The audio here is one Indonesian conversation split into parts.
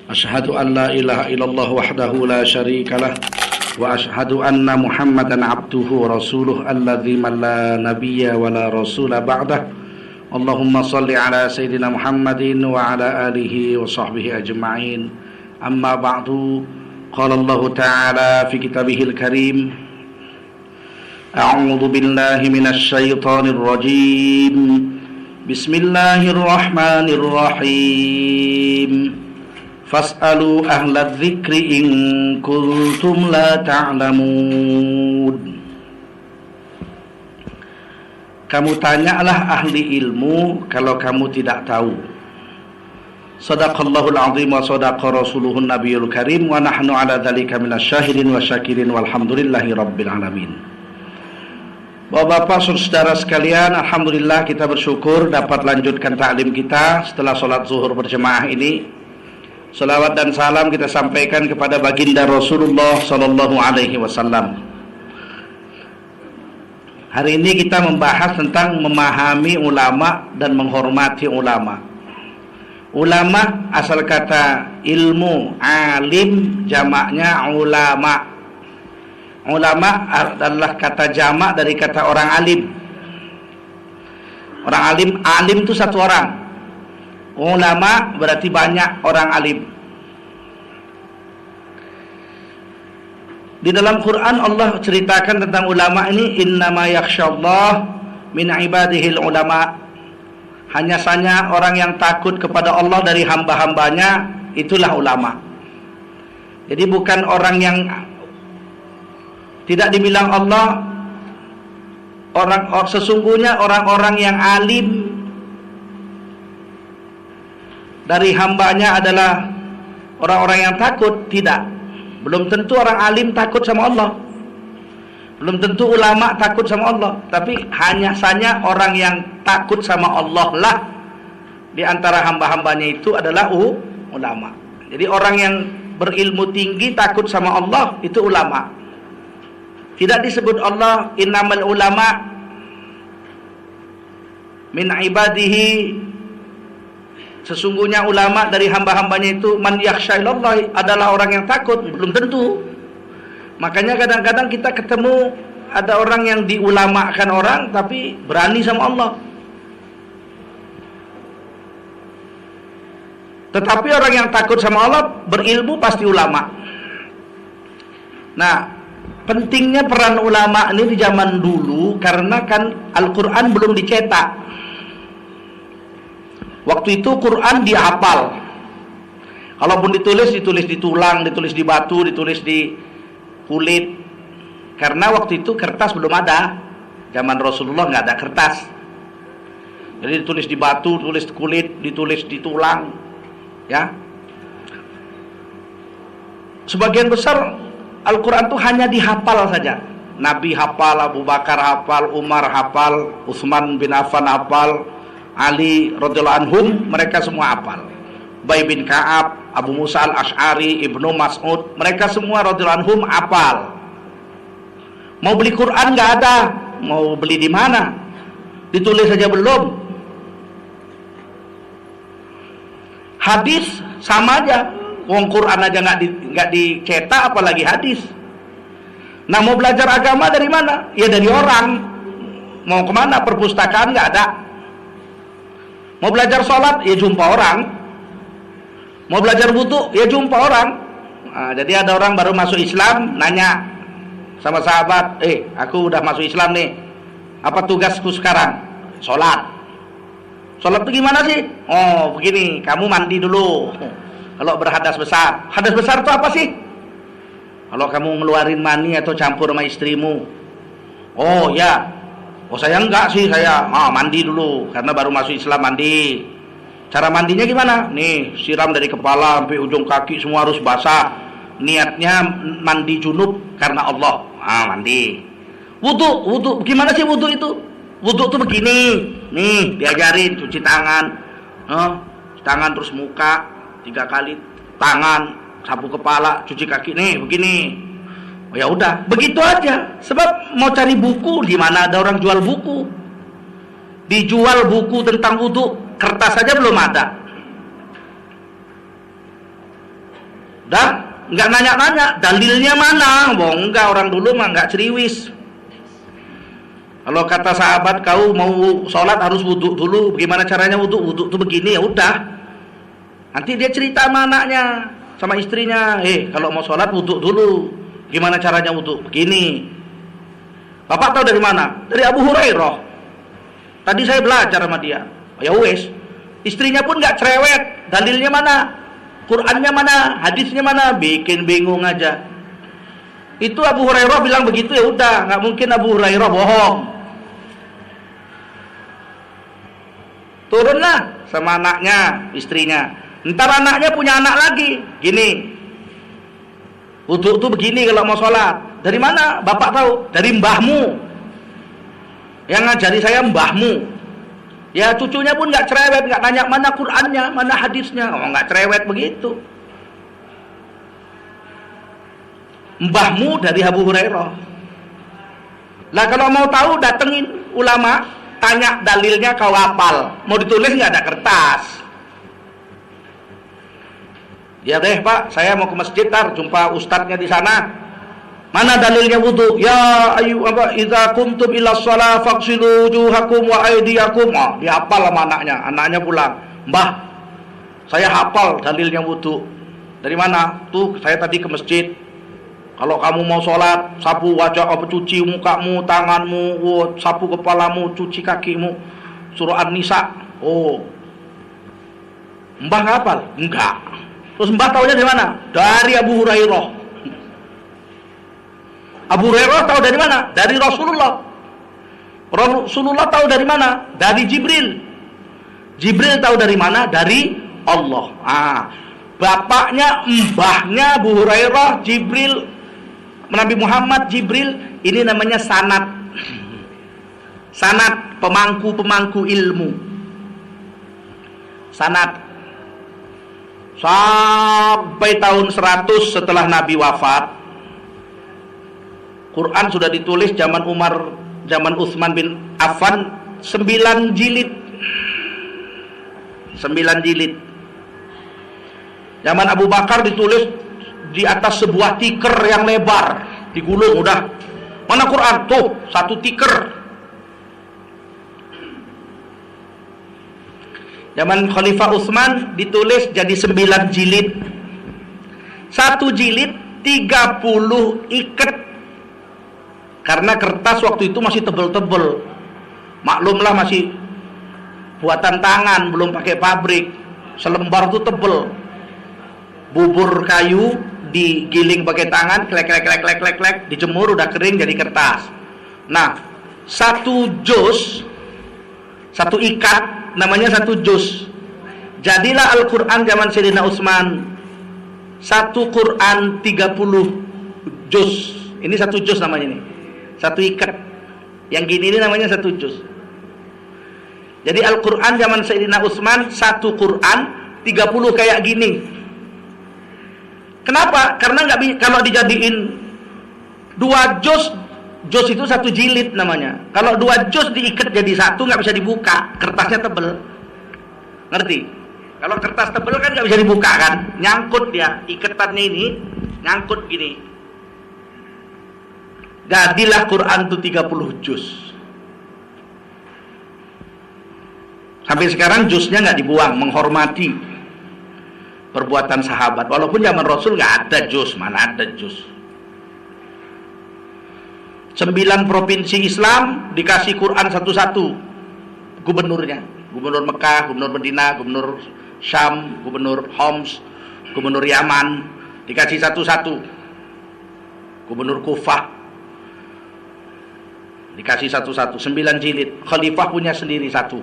Asyhadu an la ilaha illallah wahdahu la syarika lah wa asyhadu anna Muhammadan abduhu wa rasuluh alladzi man la nabiyya wa la rasula ba'dah. Allahumma salli ala sayyidina Muhammadin wa ala alihi wa sahbihi ajma'in. Amma ba'du. Qala Allah Ta'ala fi kitabihil karim. A'udzu billahi minasy syaithanir rajim. Bismillahirrahmanirrahim. Fas'alu ahla dzikri in kuntum la ta'lamun. Kamu tanyalah ahli ilmu kalau kamu tidak tahu. Shadaqallahul azim wa shadaqa rasuluhun nabiyul karim wa nahnu ala dzalika minasyahidin wa syakirin walhamdulillahi rabbil alamin. Bapak-bapak, saudara sekalian, alhamdulillah kita bersyukur dapat lanjutkan taklim kita setelah sholat zuhur berjemaah ini. Salawat dan salam kita sampaikan kepada baginda Rasulullah sallallahu alaihi wasallam. Hari ini kita membahas tentang memahami ulama dan menghormati ulama. Ulama asal kata ilmu, alim jamaknya ulama. Ulama adalah kata jamak dari kata orang alim. Orang alim itu satu orang. Ulama berarti banyak orang alim. Di dalam Quran Allah ceritakan tentang ulama ini, innama yakhsyallah min ibadihil ulama. Hanya saja orang yang takut kepada Allah dari hamba-hambanya, itulah ulama. Jadi bukan orang yang tidak dibilang Allah, sesungguhnya orang-orang yang alim dari hambanya adalah orang-orang yang takut. Tidak, belum tentu orang alim takut sama Allah, belum tentu ulama takut sama Allah. Tapi hanya saja orang yang takut sama Allah lah di antara hamba-hambanya itu adalah ulama. Jadi orang yang berilmu tinggi takut sama Allah itu ulama. Tidak disebut Allah innamal ulama min ibadihi, sesungguhnya ulama dari hamba-hambanya itu man yakhsyallah, adalah orang yang takut. Belum tentu. Makanya kadang-kadang kita ketemu ada orang yang diulamakan orang tapi berani sama Allah. Tetapi orang yang takut sama Allah berilmu pasti ulama. Nah, pentingnya peran ulama ini di zaman dulu karena kan Al-Quran belum dicetak. Waktu itu Quran dihafal. Kalaupun ditulis di tulang, ditulis di batu, ditulis di kulit. Karena waktu itu kertas belum ada. Zaman Rasulullah nggak ada kertas. Jadi ditulis di batu, tulis di kulit, ditulis di tulang. Ya. Sebagian besar Al-Quran itu hanya dihafal saja. Nabi hafal, Abu Bakar hafal, Umar hafal, Utsman bin Affan hafal, Ali radhiyallahu anhum, mereka semua hafal. Ubay bin Ka'ab, Abu Musa al-Asy'ari, Ibnu Mas'ud, mereka semua radhiyallahu anhum hafal. Mau beli Quran nggak ada, mau beli di mana? Ditulis saja belum. Hadis sama aja, wong Quran aja nggak dicetak, apalagi hadis. Nah, mau belajar agama dari mana? Ya dari orang. Mau kemana? Perpustakaan nggak ada. Mau belajar sholat, ya jumpa orang. Mau belajar wudu, ya jumpa orang. Nah, jadi ada orang baru masuk Islam, nanya sama sahabat, aku udah masuk Islam nih, apa tugasku sekarang? Sholat. Sholat itu gimana sih? Oh begini, kamu mandi dulu. Kalau berhadas besar. Hadas besar itu apa sih? Kalau kamu ngeluarin mani atau campur sama istrimu. Oh ya. Oh saya enggak sih, saya mandi dulu karena baru masuk Islam, mandi. Cara mandinya gimana? Nih, siram dari kepala sampai ujung kaki semua harus basah. Niatnya mandi junub karena Allah. Mandi. Wudu gimana sih wudu itu? Wudu itu begini. Nih, diajarin cuci tangan. Tangan terus muka 3 kali, tangan, sapu kepala, cuci kaki. Nih, begini. Oh, ya udah, begitu aja. Sebab mau cari buku, di mana ada orang jual buku? Dijual buku tentang wudu, kertas saja belum ada. Dan nggak nanya-nanya dalilnya mana. Bohong, enggak, orang dulu mah nggak ceriwis. Kalau kata sahabat, kau mau sholat harus wudhu dulu. Bagaimana caranya wudhu? Wudhu tuh begini, ya udah. Nanti dia cerita sama anaknya, sama istrinya, kalau mau sholat wudhu dulu. Gimana caranya wudhu? Begini. Bapak tahu dari mana? Dari Abu Hurairah. Tadi saya belajar sama dia. Ya wes. Istrinya pun nggak cerewet. Dalilnya mana? Qurannya mana? Hadisnya mana? Bikin bingung aja. Itu Abu Hurairah bilang begitu, ya udah. Nggak mungkin Abu Hurairah bohong. Turunlah sama anaknya, istrinya. Ntar anaknya punya anak lagi. Gini, wudhu tuh begini kalau mau sholat. Dari mana? Bapak tahu? Dari mbahmu. Yang ngajari saya mbahmu. Ya cucunya pun nggak cerewet, nggak tanya mana Qurannya, mana hadisnya. Oh, nggak cerewet begitu. Mbahmu dari Abu Hurairah. Lah kalau mau tahu datengin ulama, tanya dalilnya, kau hafal. Mau ditulis nggak, ada kertas. Ya deh Pak, saya mau ke masjid, jumpa ustadznya di sana. Mana dalilnya wudu? Ya ayu apa idza kuntum ila shalah faghsilu wujuhakum wa aydiyakum. Dia hafal sama anaknya. Anaknya pulang, "Mbah, saya hafal dalilnya wudu." Dari mana? Tuh, saya tadi ke masjid. Kalau kamu mau sholat, sapu wajah, cuci mukamu, tanganmu, sapu kepalamu, cuci kakimu. Surah An-Nisa. Oh, Mbah hafal? Enggak. Terus Mbah taunya dari mana? Dari Abu Hurairah. Abu Hurairah tahu dari mana? Dari Rasulullah. Rasulullah tahu dari mana? Dari Jibril. Jibril tahu dari mana? Dari Allah. Bapaknya, mbahnya Abu Hurairah, Jibril, Nabi Muhammad, Jibril, ini namanya sanad. Sanad, pemangku-pemangku ilmu. Sanad. Sampai tahun 100 setelah Nabi wafat, Quran sudah ditulis zaman Umar, zaman Utsman bin Affan, 9 jilid. 9 jilid. Zaman Abu Bakar ditulis di atas sebuah tikar yang lebar, digulung udah. Mana Quran? Tuh, 1 tikar. Zaman Khalifah Utsman ditulis jadi 9 jilid. 1 jilid 30 ikat. Karena kertas waktu itu masih tebel-tebel. Maklumlah masih buatan tangan, belum pakai pabrik. Selembar itu tebel. Bubur kayu digiling pakai tangan, klek, dijemur udah kering jadi kertas. Nah, 1 juz, 1 ikat namanya 1 juz. Jadilah Al-Quran zaman Sayyidina Utsman. 1 Quran 30 juz. Ini 1 juz namanya ini. 1 ikat. Yang gini ini namanya 1 juz. Jadi Al-Quran zaman Sayyidina Utsman 1 Quran 30 kayak gini. Kenapa? Karena kalau dijadiin 2 juz, juz itu 1 jilid namanya. Kalau 2 juz diikat jadi 1 nggak bisa dibuka, kertasnya tebel. Ngerti? Kalau kertas tebel kan nggak bisa dibuka kan, nyangkut dia, ikatannya ini nyangkut gini. Jadilah Quran itu 30 juz. Sampai sekarang juznya nggak dibuang, menghormati perbuatan sahabat. Walaupun zaman Rasul nggak ada juz, mana ada juz. 9 provinsi Islam dikasih Quran satu-satu gubernurnya. Gubernur Mekah, gubernur Madinah, gubernur Syam, gubernur Homs, gubernur Yaman, dikasih satu-satu. Gubernur Kufah dikasih satu-satu, 9 jilid. Khalifah punya sendiri 1.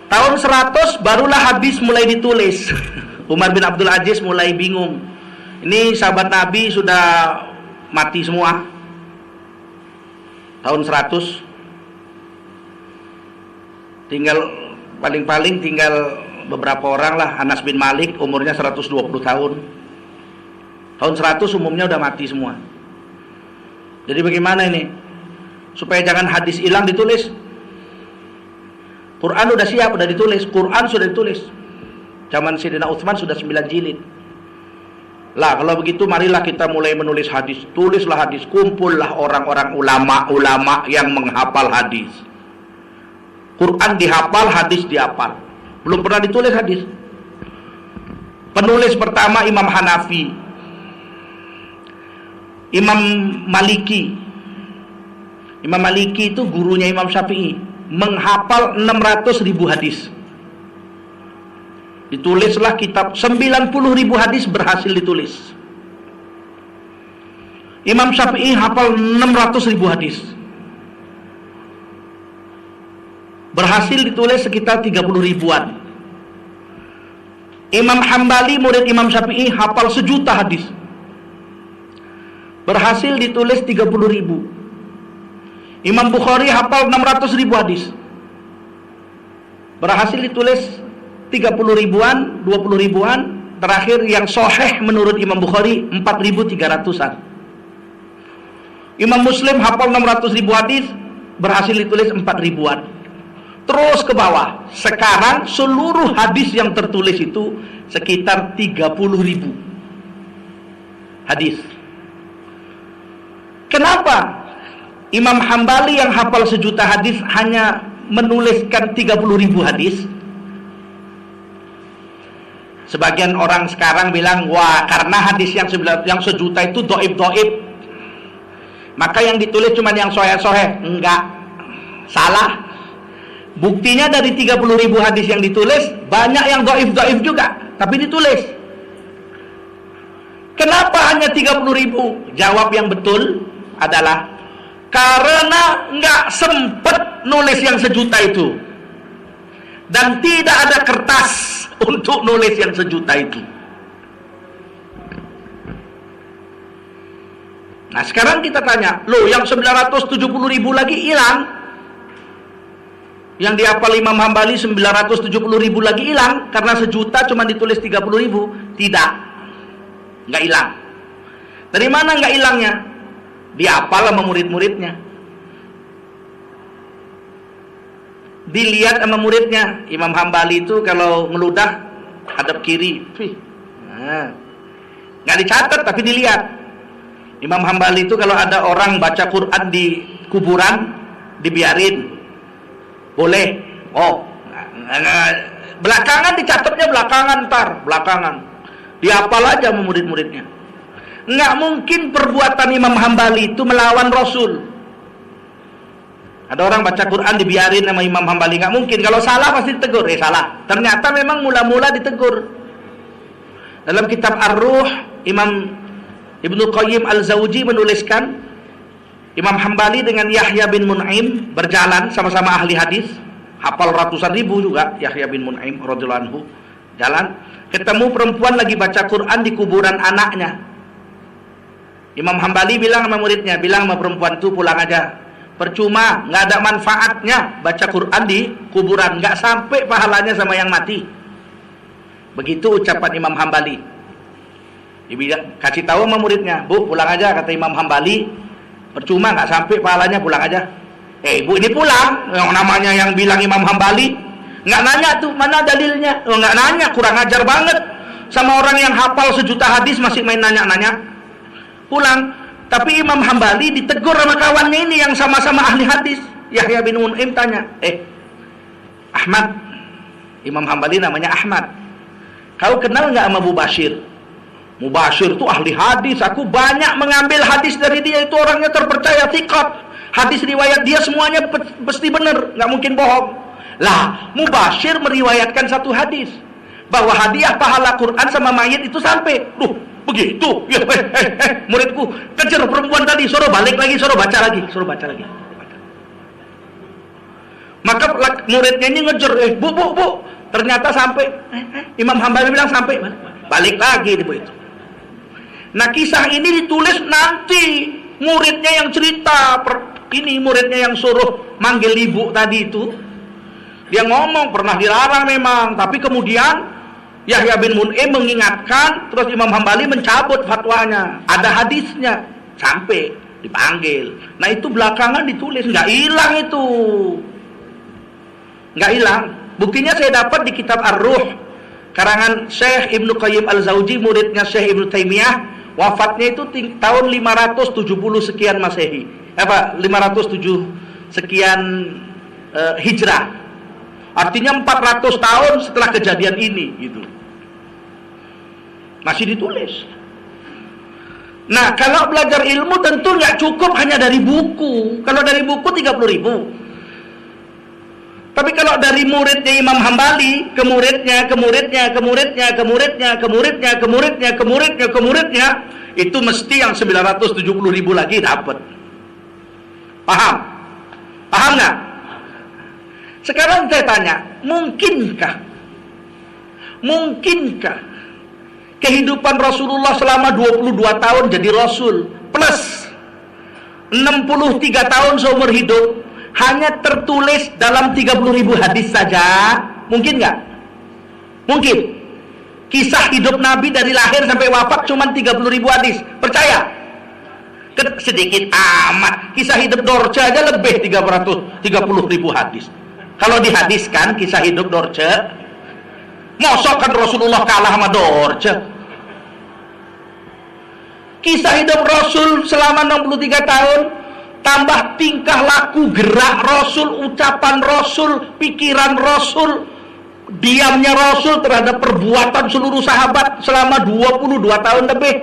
Tahun 100 barulah hadis mulai ditulis. Umar bin Abdul Aziz mulai bingung. Ini sahabat Nabi sudah mati semua. Tahun 100 tinggal paling-paling tinggal beberapa orang lah. Anas bin Malik umurnya 120 tahun. Tahun 100 umumnya udah mati semua. Jadi bagaimana ini? Supaya jangan hadis hilang ditulis. Quran udah siap, udah ditulis. Quran sudah ditulis. Zaman Sayyidina Utsman sudah 9 jilid. Lah kalau begitu marilah kita mulai menulis hadis. Tulislah hadis, kumpullah orang-orang ulama-ulama yang menghafal hadis. Quran dihafal, hadis dihafal. Belum pernah ditulis hadis. Penulis pertama Imam Hanafi, Imam Maliki. Imam Maliki itu gurunya Imam Syafi'i, menghafal 600.000 hadis. Ditulislah kitab 90.000 hadis berhasil ditulis. Imam Syafi'i hafal 600.000 hadis. Berhasil ditulis sekitar 30 ribuan. Imam Hambali, murid Imam Syafi'i, hafal 1 juta hadis. Berhasil ditulis 30.000. Imam Bukhari hafal 600.000 hadis. Berhasil ditulis 30 ribuan, 20 ribuan. Terakhir yang sahih menurut Imam Bukhari 4.300-an. Imam Muslim hafal 600.000 hadis, berhasil ditulis 4 ribuan. Terus ke bawah. Sekarang seluruh hadis yang tertulis itu sekitar 30.000 hadis. Kenapa Imam Hambali yang hafal 1 juta hadis hanya menuliskan 30.000 hadis? Sebagian orang sekarang bilang, wah karena hadis yang 1 juta itu doib. Maka yang ditulis cuma yang soheh-soheh. Enggak, salah. Buktinya dari 30.000 hadis yang ditulis, banyak yang doif juga, tapi ditulis. Kenapa hanya 30.000? Jawab yang betul adalah karena nggak sempet nulis yang 1 juta itu, dan tidak ada kertas untuk nulis yang 1 juta itu. Nah sekarang kita tanya, loh yang 970.000 lagi hilang? Yang dihafal Imam Hambali 970.000 lagi hilang karena 1 juta cuma ditulis 30.000. Tidak, nggak hilang. Dari mana nggak hilangnya? Dihafal sama murid-muridnya, dilihat sama muridnya. Imam Hambali itu kalau ngeludah hadap kiri, nggak dicatat tapi dilihat. Imam Hambali itu kalau ada orang baca Quran di kuburan, dibiarin. Boleh. Oh, belakangan dicatatnya belakangan. Dihafal aja sama murid-muridnya. Nggak mungkin perbuatan Imam Hambali itu melawan Rasul. Ada orang baca Quran dibiarin sama Imam Hambali, nggak mungkin. Kalau salah pasti ditegur. Salah. Ternyata memang mula-mula ditegur. Dalam kitab Ar-Ruh, Imam Ibnu Qayyim Al-Zawji menuliskan, Imam Hambali dengan Yahya bin Mun'im berjalan, sama-sama ahli hadis, hafal ratusan ribu juga. Yahya bin Mun'im radhiyallahu anhu jalan, ketemu perempuan lagi baca Quran di kuburan anaknya. Imam Hambali bilang sama muridnya, bilang sama perempuan itu, pulang aja, percuma, nggak ada manfaatnya baca Quran di kuburan, nggak sampai pahalanya sama yang mati. Begitu ucapan Imam Hambali. Dia kasih tahu sama muridnya, bu pulang aja, kata Imam Hambali, percuma, nggak sampai pahalanya, pulang aja. Bu ini pulang, yang namanya yang bilang Imam Hambali nggak nanya tuh mana dalilnya. Nggak nanya, kurang ajar banget sama orang yang hafal 1 juta hadis masih main nanya-nanya. Pulang. Tapi Imam Hambali ditegur sama kawannya ini yang sama-sama ahli hadis. Yahya bin Mun'im tanya, Ahmad, Imam Hambali namanya Ahmad, kau kenal nggak sama Mubashir? Mubashir itu ahli hadis, aku banyak mengambil hadis dari dia, itu orangnya terpercaya, thiqat. Hadis riwayat dia semuanya pasti benar, nggak mungkin bohong. Lah, Mubashir meriwayatkan 1 hadis bahwa hadiah pahala Quran sama mayit itu sampai. Duh, begitu. Ya, muridku kejar perempuan tadi, suruh balik lagi, suruh baca lagi. Maka muridnya ini ngejar, bu, ternyata sampai. Imam Hambali bilang sampai, balik lagi ibu itu. Nah kisah ini ditulis nanti, muridnya yang cerita, ini muridnya yang suruh manggil ibu tadi itu, dia ngomong pernah dilarang memang, tapi kemudian Yahya bin Mun'im mengingatkan, terus Imam Hambali mencabut fatwanya, ada hadisnya, sampai dipanggil. Nah itu belakangan ditulis, nggak hilang itu, nggak hilang. Buktinya saya dapat di kitab Ar-Ruh, karangan Syekh Ibnu Qayyim Al-Jauzi, muridnya Syekh Ibnu Taimiyah, wafatnya itu tahun 570 sekian Masehi. 507 sekian Hijrah. Artinya 400 tahun setelah kejadian ini gitu. Masih ditulis. Nah, kalau belajar ilmu tentu nggak cukup hanya dari buku. Kalau dari buku 30.000. Tapi kalau dari muridnya Imam Hambali, ke muridnya, itu mesti yang 970.000 lagi dapat. Paham? Paham nggak? Sekarang saya tanya, mungkinkah kehidupan Rasulullah selama 22 tahun jadi Rasul plus 63 tahun seumur hidup hanya tertulis dalam 30.000 hadis saja? Mungkin nggak? Mungkin. Kisah hidup Nabi dari lahir sampai wafat cuma 30.000 hadis. Percaya? Sedikit amat. Kisah hidup Dorce aja lebih 330.000 hadis. Kalau dihadiskan kisah hidup Dorce, mosok kan Rasulullah kalah sama Dorce? Kisah hidup Rasul selama 63 tahun, tambah tingkah laku, gerak Rasul, ucapan Rasul, pikiran Rasul, diamnya Rasul terhadap perbuatan seluruh sahabat selama 22 tahun lebih,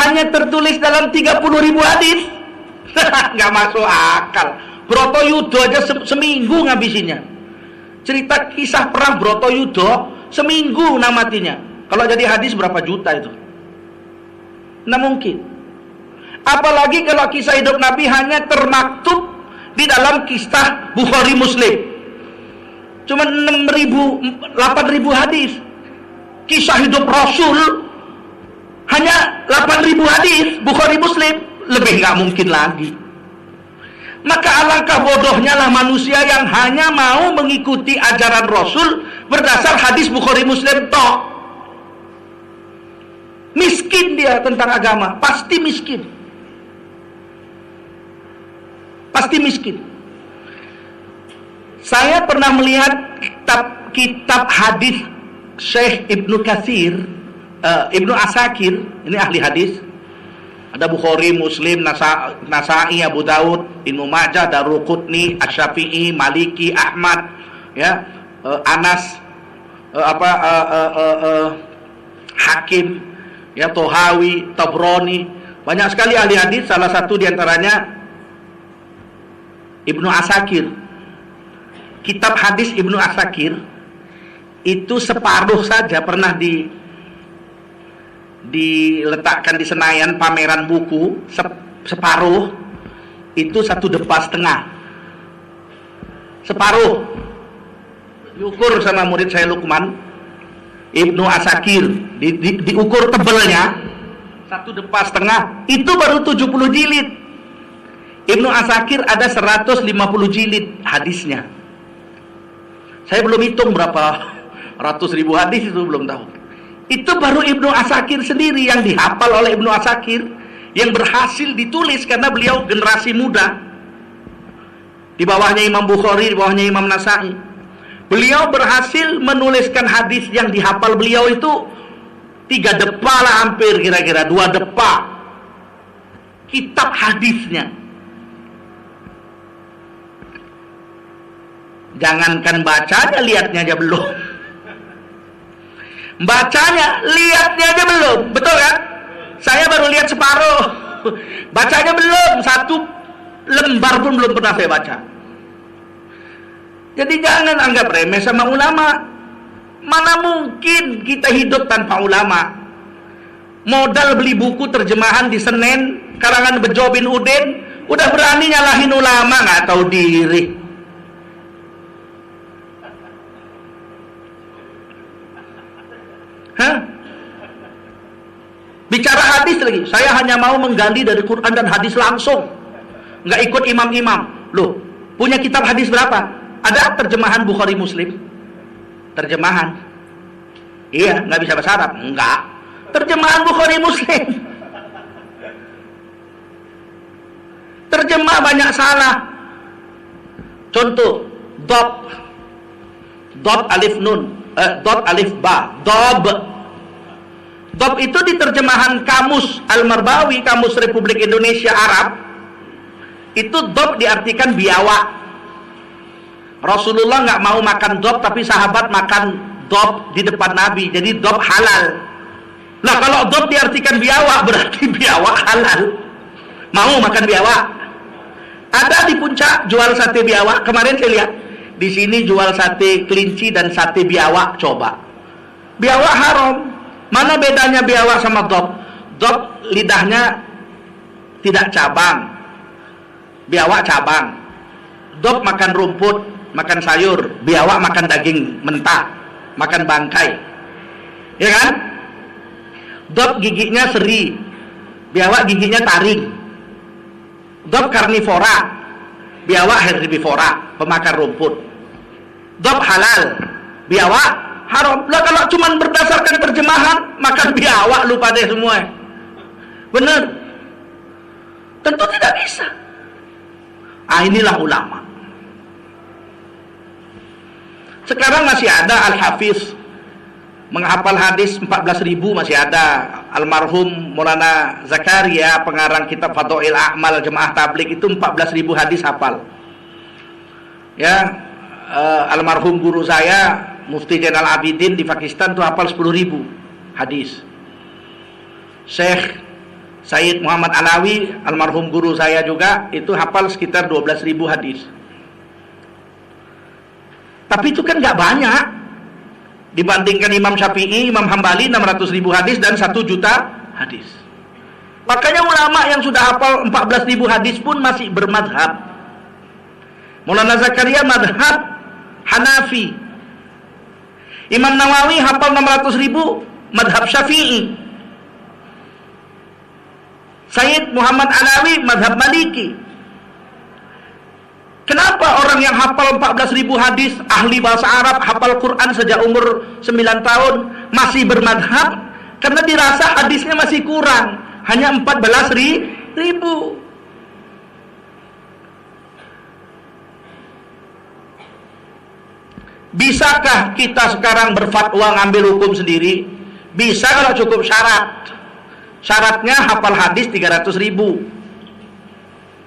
hanya tertulis dalam 30.000 hadis. Nggak masuk akal. Bratayuda aja seminggu ngabisinnya. Cerita kisah perang Bratayuda seminggu namatinya. Kalau jadi hadis berapa juta itu? Nah mungkin. Apalagi kalau kisah hidup Nabi hanya termaktub di dalam kisah Bukhari Muslim. Cuma 8.000 hadis. Kisah hidup Rasul hanya 8.000 hadis Bukhari Muslim, lebih nggak mungkin lagi. Maka alangkah bodohnya lah manusia yang hanya mau mengikuti ajaran Rasul berdasar hadis Bukhari Muslim toh. Miskin dia tentang agama, pasti miskin. Pasti miskin. Saya pernah melihat kitab hadis Syekh Ibnu Katsir, Ibnu Asakir, ini ahli hadis. Ada Bukhari, Muslim, Nasa'i, Abu Daud, Ibnu Majah, Daruqutni, Asy-Syafi'i, Maliki, Ahmad, ya, Anas, Hakim, ya, Tohawi, Tabrani, banyak sekali ahli hadis. Salah satu diantaranya Ibnu Asakir. Kitab hadis Ibnu Asakir itu separuh saja pernah diletakkan di Senayan pameran buku, separuh itu 1,5 depa. Separuh diukur sama murid saya Lukman Ibnu Asakir, diukur tebelnya 1,5 depa, itu baru 70 jilid. Ibnu Asakir ada 150 jilid hadisnya. Saya belum hitung berapa ratus ribu hadis, itu belum tahu. Itu baru Ibnu Asakir sendiri yang dihafal oleh Ibnu Asakir, yang berhasil ditulis karena beliau generasi muda. Di bawahnya Imam Bukhari, di bawahnya Imam Nasa'i. Beliau berhasil menuliskan hadis yang dihafal beliau itu 3 depa lah, hampir kira-kira 2 depa kitab hadisnya. Jangankan bacanya, lihatnya aja belum. Bacanya, lihatnya aja belum. Betul kan? Saya baru lihat separuh. Bacanya belum, 1 lembar pun belum pernah saya baca. Jadi jangan anggap remeh sama ulama. Mana mungkin kita hidup tanpa ulama. Modal beli buku terjemahan di Senen karangan Bejo bin Udin, udah berani nyalahin ulama, nggak tahu diri. Hah? Bicara hadis lagi, saya hanya mau menggali dari Quran dan hadis langsung, nggak ikut imam-imam. Loh, punya kitab hadis berapa? Ada terjemahan Bukhari Muslim? Terjemahan? Iya, nggak bisa bahasa Arab? Enggak. Terjemahan Bukhari Muslim. Terjemah banyak salah. Contoh, dot alif nun. dot alif ba, dob. Dob itu di terjemahan kamus Al-Marbawi, kamus Republik Indonesia Arab, itu dob diartikan biawak. Rasulullah nggak mau makan dob, tapi sahabat makan dob di depan Nabi, jadi dob halal. Nah kalau dob diartikan biawak, berarti biawak halal. Mau makan biawak? Ada di puncak jual sate biawak. Kemarin saya lihat di sini jual sate kelinci dan sate biawak. Coba, biawak haram. Mana bedanya biawak sama dob? Dob lidahnya tidak cabang, biawak cabang. Dob makan rumput, makan sayur. Biawak makan daging mentah, makan bangkai. Ya kan? Dob giginya seri, biawak giginya taring. Dob karnivora, biawak herbivora, pemakan rumput. Dob halal, biawak haram. Lah kalau cuma berdasarkan terjemahan, makan biawak lupa deh semua. Bener? Tentu tidak bisa. Inilah ulama. Sekarang masih ada Al-Hafiz menghafal hadis 14.000, masih ada. Almarhum Maulana Zakaria, pengarang kitab Fadhail A'mal Jemaah Tabligh, itu 14.000 hadis hafal. Ya, almarhum guru saya Mufti Zainal Abidin di Pakistan tuh hafal 10.000 hadis. Syekh Sayyid Muhammad Alawi, almarhum guru saya juga, itu hafal sekitar 12.000 hadis. Tapi itu kan nggak banyak dibandingkan Imam Syafi'i, Imam Hambali 600.000 hadis dan 1 juta hadis. Makanya ulama yang sudah hafal 14.000 hadis pun masih bermadhab. Maulana Zakaria madhab Hanafi. Imam Nawawi hafal 600.000, madhab Syafi'i. Sayyid Muhammad Alawi, madhab Maliki. Kenapa orang yang hafal 14.000 hadis, ahli bahasa Arab, hafal Quran sejak umur 9 tahun, masih bermadhab? Karena dirasa hadisnya masih kurang, hanya 14.000. Bisakah kita sekarang berfatwa ngambil hukum sendiri? Bisa kalau cukup syarat. Syaratnya hafal hadis 300.000.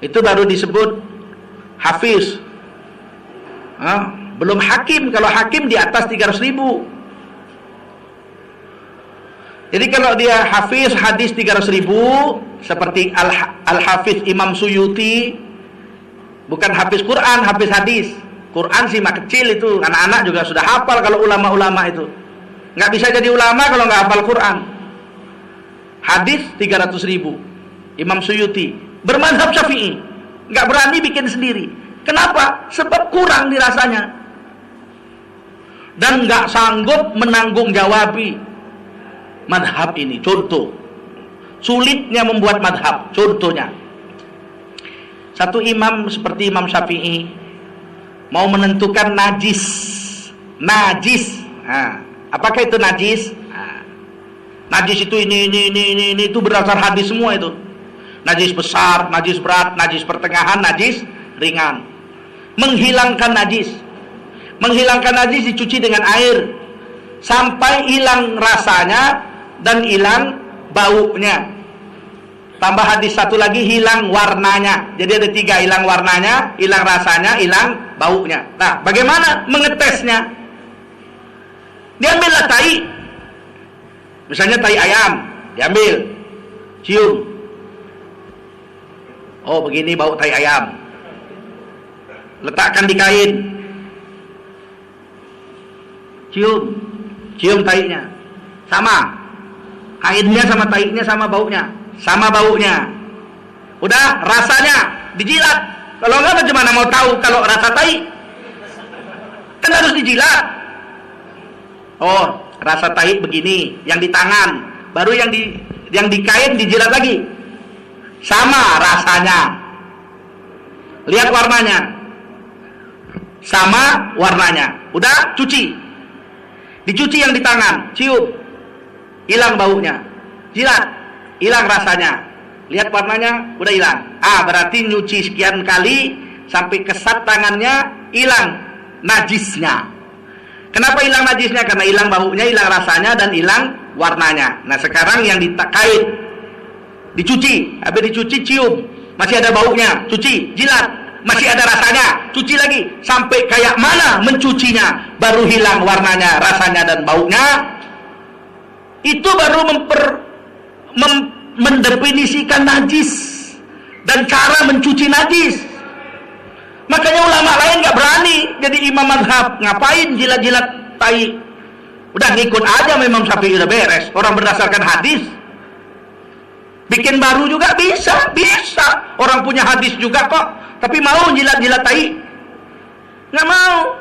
Itu baru disebut hafiz. Belum hakim. Kalau hakim di atas 300.000. Jadi kalau dia hafiz hadis 300.000, seperti Al-Hafiz Imam Suyuti, bukan hafiz Quran, hafiz hadis. Quran sih mah kecil itu, anak-anak juga sudah hafal. Kalau ulama-ulama itu nggak bisa jadi ulama kalau nggak hafal Quran. Hadis 300.000. Imam Suyuti bermadzhab Syafi'i, nggak berani bikin sendiri. Kenapa? Sebab kurang dirasanya dan nggak sanggup menanggung jawabi madhab ini. Contoh, sulitnya membuat madhab. Contohnya, satu imam seperti Imam Syafi'i mau menentukan najis. Apakah itu najis? Najis itu ini itu berdasar hadis semua itu. Najis besar, najis berat, najis pertengahan, najis ringan. Menghilangkan najis dicuci dengan air sampai hilang rasanya dan hilang baunya. Tambah hadis satu lagi, hilang warnanya. Jadi ada 3, hilang warnanya, hilang rasanya, hilang baunya. Nah, bagaimana mengetesnya? Diambillah tai. Misalnya tai ayam, diambil, cium. Oh, begini bau tai ayam. Letakkan di kain. Cium tainya. Sama. Kainnya sama tainya sama baunya. Sama baunya. Udah, rasanya dijilat. Kalau enggak bagaimana mau tahu kalau rasa tai? Kan harus dijilat. Oh, rasa tai begini, yang di tangan. Baru yang di kain dijilat lagi. Sama rasanya. Lihat warnanya. Sama warnanya. Udah, cuci. Dicuci yang di tangan, cium. Hilang baunya. Jilat. Hilang rasanya, lihat warnanya, udah hilang. Berarti nyuci sekian kali sampai kesat tangannya hilang najisnya. Kenapa hilang najisnya? Karena hilang baunya, hilang rasanya, dan hilang warnanya. Nah sekarang yang dikait, dicuci, habis dicuci cium, masih ada baunya, cuci, jilat, masih ada rasanya, cuci lagi, sampai kayak mana mencucinya, baru hilang warnanya, rasanya, dan baunya. Itu baru mendefinisikan najis dan cara mencuci najis. Makanya ulama lain gak berani jadi imam mazhab. Ngapain jilat-jilat tai? Udah ngikut aja Imam Syafi'i, udah beres. Orang berdasarkan hadis. Bikin baru juga bisa. Orang punya hadis juga kok. Tapi mau jilat-jilat tai? Nggak mau.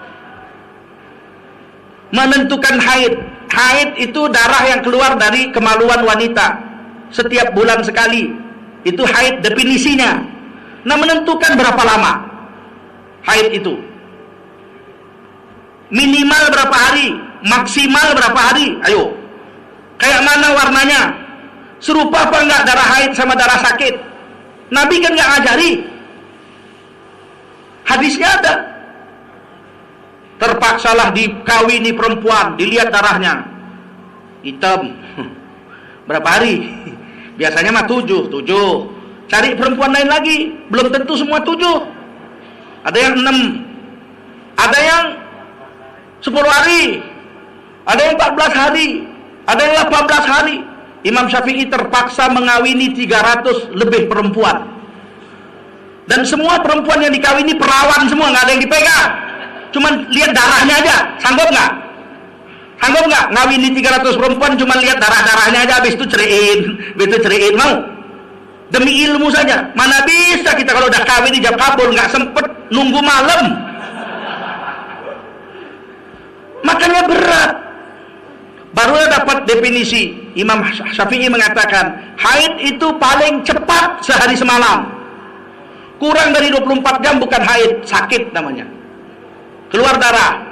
Menentukan haid. Haid itu darah yang keluar dari kemaluan wanita setiap bulan sekali. Itu haid definisinya. Nah menentukan berapa lama haid itu, minimal berapa hari, maksimal berapa hari. Ayo, kayak mana warnanya, serupa apa enggak darah haid sama darah sakit? Nabi kan enggak ngajari, hadisnya ada. Terpaksalah dikawini perempuan, dilihat darahnya hitam. Berapa hari? Biasanya mah 7. Cari perempuan lain lagi, belum tentu semua 7. Ada yang 6, ada yang 10 hari, ada yang 14 hari, ada yang 18 hari. Imam Syafi'i terpaksa mengawini 300 lebih perempuan. Dan semua perempuan yang dikawini perawan semua, nggak ada yang dipegang. Cuman lihat darahnya aja, sanggup nggak? Sanggup nggak ngawini 300 perempuan cuma lihat darah-darahnya aja, habis itu ceriin, mau? Demi ilmu saja. Mana bisa kita kalau udah kawin di jam kabul, nggak sempet nunggu malam. Makanya berat. Baru dapat definisi. Imam Syafi'i mengatakan haid itu paling cepat sehari semalam. Kurang dari 24 jam bukan haid, sakit namanya. Keluar darah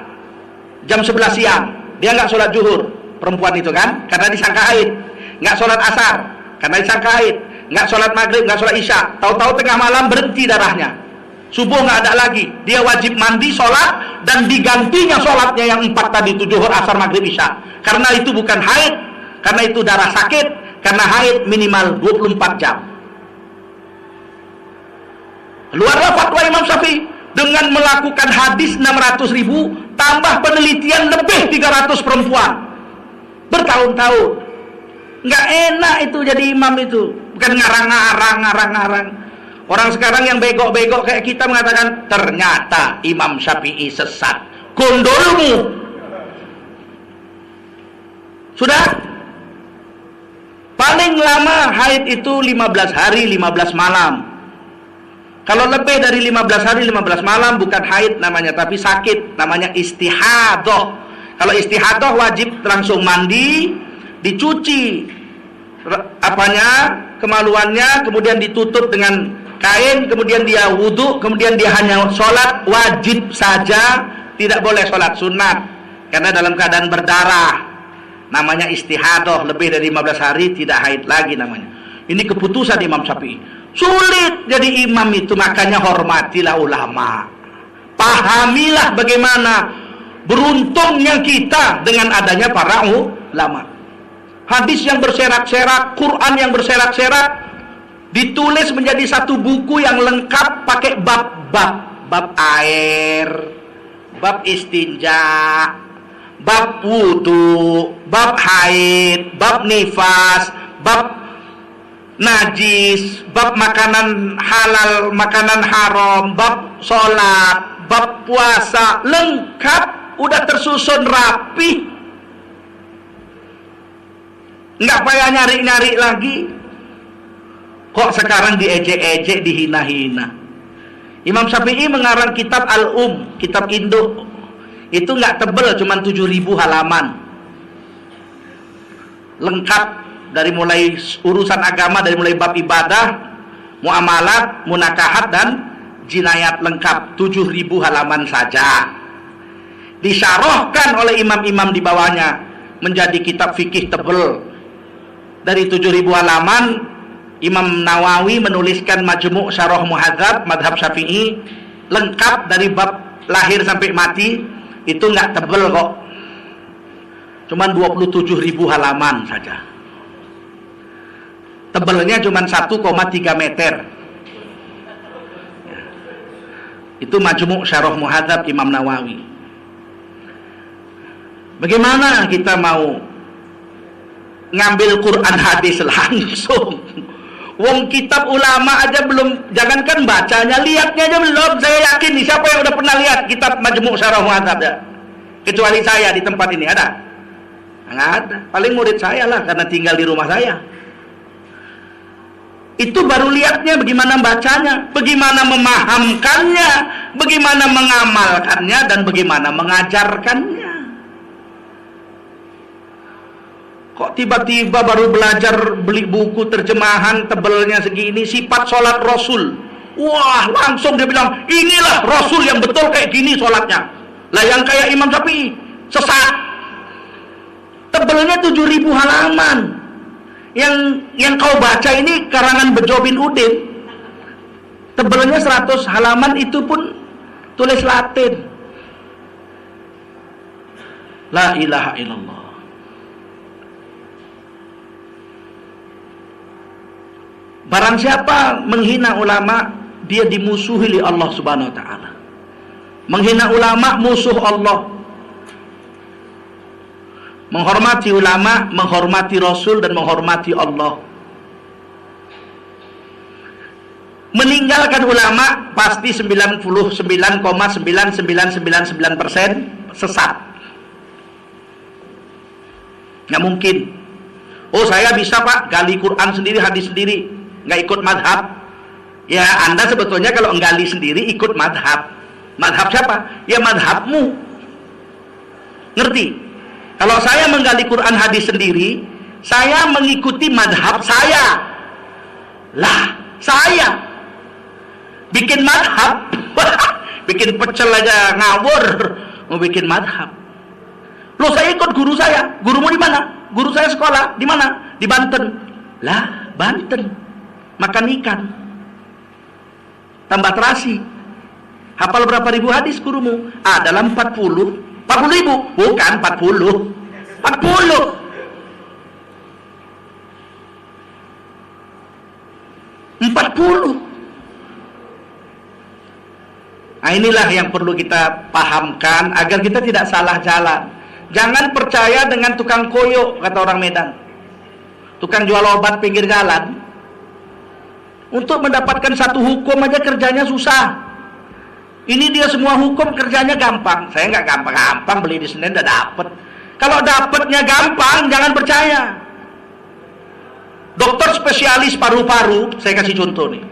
jam 11 siang, dia nggak sholat zuhur, perempuan itu kan, karena disangka haid. Nggak sholat asar karena disangka haid. Nggak sholat maghrib, nggak sholat isya, tahu-tahu tengah malam berhenti darahnya, subuh nggak ada lagi, dia wajib mandi, sholat, dan digantinya sholatnya yang 4 tadi, itu zuhur, asar, maghrib, isya. Karena itu bukan haid, karena itu darah sakit, karena haid minimal 24 jam. Keluarlah fatwa Imam Syafi'i dengan melakukan hadis 600.000 tambah penelitian lebih 300 perempuan bertahun-tahun. Nggak enak itu jadi imam itu, bukan ngarang-ngarang. Orang sekarang yang begok-begok kayak kita mengatakan ternyata Imam Syafi'i sesat. Gondolmu. Sudah? Paling lama haid itu 15 hari 15 malam. Kalau lebih dari 15 hari 15 malam bukan haid namanya, tapi sakit, namanya istihadah. Kalau istihadah wajib langsung mandi, dicuci kemaluannya, kemudian ditutup dengan kain, kemudian dia wudhu, kemudian dia hanya sholat wajib saja, tidak boleh sholat sunat karena dalam keadaan berdarah. Namanya istihadah, lebih dari 15 hari tidak haid lagi namanya. Ini keputusan Imam Syafi'i. Sulit jadi imam itu, makanya hormatilah ulama, pahamilah bagaimana beruntungnya kita dengan adanya para ulama. Hadis yang berserak-serak, Quran yang berserak-serak, ditulis menjadi satu buku yang lengkap pakai bab air, bab istinja, bab wudu, bab haid, bab nifas, bab najis, bab makanan halal, makanan haram, bab sholat, bab puasa, lengkap, udah tersusun rapi. Nggak payah nyari-nyari lagi. Kok sekarang diejek-ejek, dihina-hina. Imam Syafi'i mengarang kitab Al-Um, kitab induk. Itu nggak tebel, cuma 7.000 halaman. Lengkap dari mulai urusan agama, dari mulai bab ibadah, muamalat, munakahat, dan jinayat, lengkap 7.000 halaman saja. Disyarahkan oleh imam-imam di bawahnya menjadi kitab fikih tebel. Dari 7.000 halaman, Imam Nawawi menuliskan Majmu' Syarah Muhadzab Madhab Syafi'i, lengkap dari bab lahir sampai mati. Itu nggak tebel kok, Cuman 27.000 halaman saja. Tebelnya cuman 1,3 meter. Itu Majmu' Syarah Muhadzab Imam Nawawi. Bagaimana kita mau ngambil Quran hadis langsung? Wong kitab ulama aja belum, jangankan bacanya, lihatnya aja belum. Saya yakin nih, siapa yang udah pernah lihat kitab Majmu' Syarah Muhadzab ya? Kecuali saya di tempat ini, ada? Nggak ada. Paling murid saya lah, karena tinggal di rumah saya. Itu baru lihatnya, bagaimana bacanya, bagaimana memahamkannya, bagaimana mengamalkannya, dan bagaimana mengajarkannya. Kok tiba-tiba baru belajar beli buku terjemahan tebelnya segini, sifat sholat Rasul. Wah, langsung dia bilang, inilah Rasul yang betul kayak gini sholatnya. Lah yang kayak Imam Syafi'i, sesat. Tebelnya 7.000 halaman. Yang kau baca ini karangan Bejo bin Udin. Tebelnya 100 halaman, itu pun tulis Latin. La ilaha illallah. Barang siapa menghina ulama, dia dimusuhi oleh Allah Subhanahu wa taala. Menghina ulama musuh Allah. Menghormati ulama, menghormati Rasul, dan menghormati Allah. Meninggalkan ulama pasti 99,9999% sesat. Nggak mungkin. Oh, saya bisa Pak gali Quran sendiri, hadis sendiri, nggak ikut madhab. Ya, Anda sebetulnya kalau nggali sendiri ikut madhab. Madhab siapa? Ya madhabmu. Ngerti? Kalau saya menggali Quran hadis sendiri, saya mengikuti madhab saya. Lah, saya bikin madhab, bikin pecel aja ngawur, mau bikin madhab. Loh, saya ikut guru saya. Gurumu di mana? Guru saya sekolah di mana? Di Banten. Lah, Banten makan ikan, tambah terasi. Hafal berapa ribu hadis gurumu? Dalam 40 ribu, bukan 40. 40. Nah, inilah yang perlu kita pahamkan agar kita tidak salah jalan. Jangan percaya dengan tukang koyo, kata orang Medan. Tukang jual obat pinggir jalan. Untuk mendapatkan satu hukum aja kerjanya susah. Ini dia semua hukum kerjanya gampang. Saya nggak gampang-gampang, beli di Senin udah dapet. Kalau dapetnya gampang, jangan percaya. Dokter spesialis paru-paru, saya kasih contoh nih.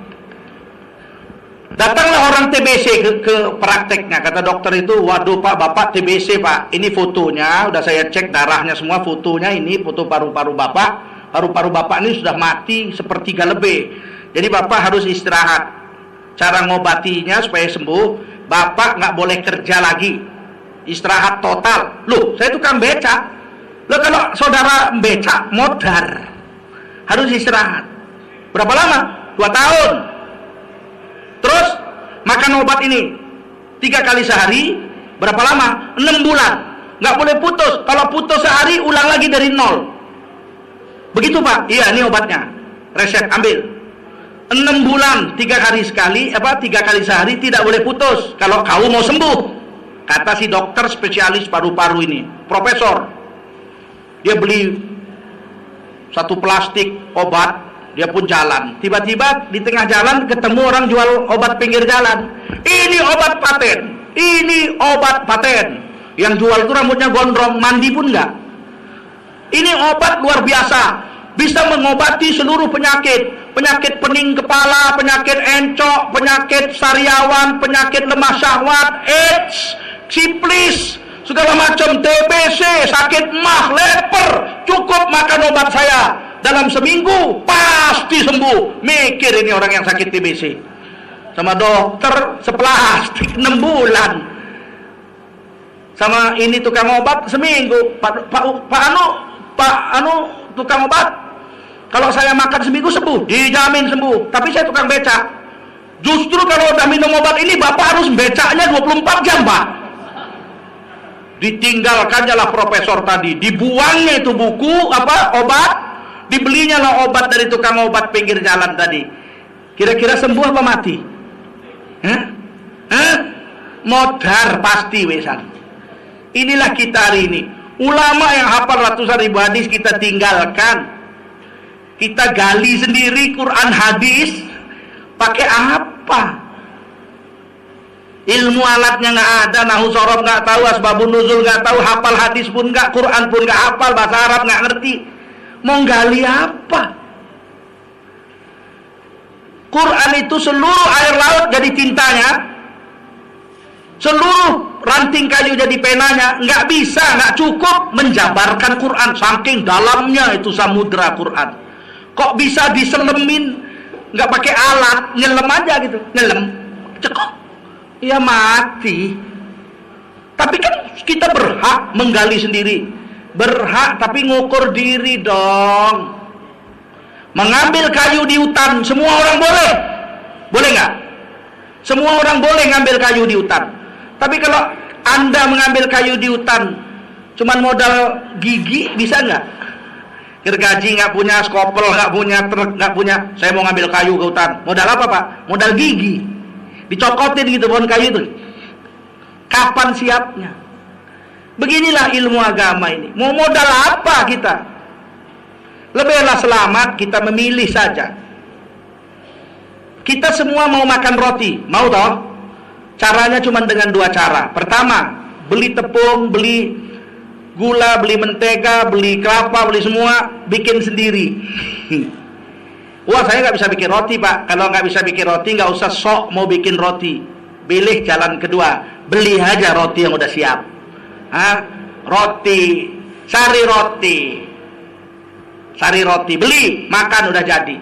Datanglah orang TBC ke prakteknya. Kata dokter itu, waduh Pak, Bapak TBC Pak. Ini fotonya, udah saya cek darahnya semua, fotonya ini, foto paru-paru Bapak. Paru-paru Bapak ini sudah mati sepertiga lebih. Jadi Bapak harus istirahat. Cara ngobatinya supaya sembuh, Bapak nggak boleh kerja lagi, istirahat total. Loh, saya tukang beca. Loh, kalau saudara beca modar, harus istirahat. Berapa lama? 2 tahun. Terus makan obat ini 3 kali sehari. Berapa lama? 6 bulan. Nggak boleh putus. Kalau putus sehari, ulang lagi dari 0. Begitu Pak? Iya, ini obatnya. Resep, ambil. 6 bulan, 3 kali sekali, 3 kali sehari, tidak boleh putus. Kalau kau mau sembuh, kata si dokter spesialis paru-paru ini, profesor. Dia beli 1 plastik obat, dia pun jalan. Tiba-tiba di tengah jalan ketemu orang jual obat pinggir jalan. Ini obat paten, ini obat paten. Yang jual itu rambutnya gondrong, mandi pun enggak. Ini obat luar biasa. Bisa mengobati seluruh penyakit. Penyakit pening kepala, penyakit encok, penyakit sariawan, penyakit lemah syahwat, AIDS, siflis, segala macam, TBC, sakit mah, leper. Cukup makan obat saya. Dalam seminggu pasti sembuh. Mikir ini orang yang sakit TBC. Sama dokter seplastik 6 bulan. Sama ini tukang obat seminggu. Pak Anu tukang obat, kalau saya makan seminggu sembuh, dijamin sembuh. Tapi saya tukang beca. Justru kalau udah minum obat ini, Bapak harus becaknya 24 jam, Pak. Ditinggalkannya lah profesor tadi, dibuangnya itu buku obat, dibelinya lah obat dari tukang obat pinggir jalan tadi. Kira-kira sembuh apa mati? Modar pasti wesan. Inilah kita hari ini. Ulama yang hafal ratusan ribu hadis kita tinggalkan. Kita gali sendiri Quran hadis. Pakai apa? Ilmu alatnya nggak ada, nahu sorof nggak tahu, asbabun nuzul nggak tahu, hafal hadis pun nggak, Quran pun nggak hafal, bahasa Arab nggak ngerti. Mau gali apa? Quran itu seluruh air laut jadi tintanya, seluruh ranting kayu jadi penanya. Nggak bisa, nggak cukup menjabarkan Quran, saking dalamnya itu samudra Quran. Kok bisa diselemin? Nggak pakai alat, nyelem aja gitu, nyelem, cekok. Ya mati. Tapi kan kita berhak menggali sendiri, berhak, tapi ngukur diri dong. Mengambil kayu di hutan, semua orang boleh? Boleh nggak? Semua orang boleh ngambil kayu di hutan. Tapi kalau Anda mengambil kayu di hutan cuman modal gigi, bisa nggak? Gergaji nggak punya, skopel nggak punya, truk nggak punya, saya mau ngambil kayu ke hutan. Modal apa Pak? Modal gigi. Dicokotin gitu pohon kayu itu. Kapan siapnya? Beginilah ilmu agama ini. Mau modal apa kita? Lebihlah selamat kita memilih saja. Kita semua mau makan roti, mau toh? Caranya cuma dengan dua cara. Pertama, beli tepung, beli gula, beli mentega, beli kelapa, beli semua, bikin sendiri. Wah, saya nggak bisa bikin roti Pak. Kalau nggak bisa bikin roti, nggak usah sok mau bikin roti. Pilih jalan kedua, beli aja roti yang udah siap. Roti, sari roti, beli, makan udah jadi.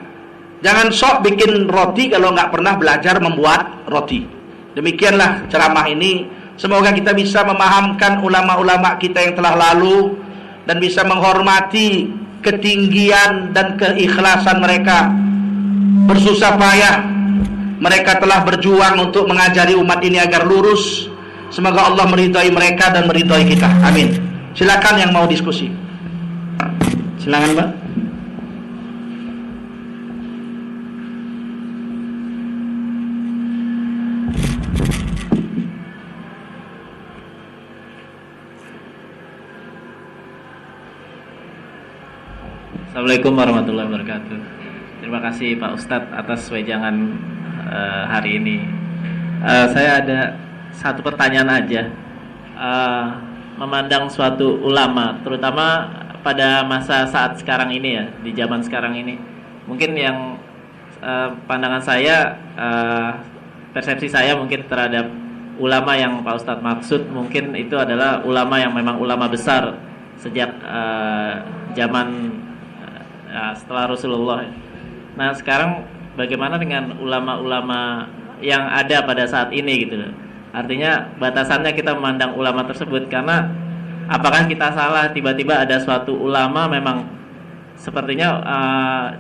Jangan sok bikin roti kalau nggak pernah belajar membuat roti. Demikianlah ceramah ini. Semoga kita bisa memahamkan ulama-ulama kita yang telah lalu dan bisa menghormati ketinggian dan keikhlasan mereka. Bersusah payah mereka telah berjuang untuk mengajari umat ini agar lurus. Semoga Allah meridhai mereka dan meridhai kita. Amin. Silakan yang mau diskusi. Silakan Pak. Assalamualaikum warahmatullahi wabarakatuh. Terima kasih Pak Ustadz atas wejangan hari ini. Saya ada satu pertanyaan aja. Memandang suatu ulama, terutama pada masa saat sekarang ini ya, di zaman sekarang ini, mungkin yang pandangan saya, persepsi saya mungkin terhadap ulama yang Pak Ustadz maksud, mungkin itu adalah ulama yang memang ulama besar sejak zaman setelah Rasulullah. Nah, sekarang bagaimana dengan ulama-ulama yang ada pada saat ini gitu? Artinya batasannya kita memandang ulama tersebut, karena apakah kita salah tiba-tiba ada suatu ulama memang sepertinya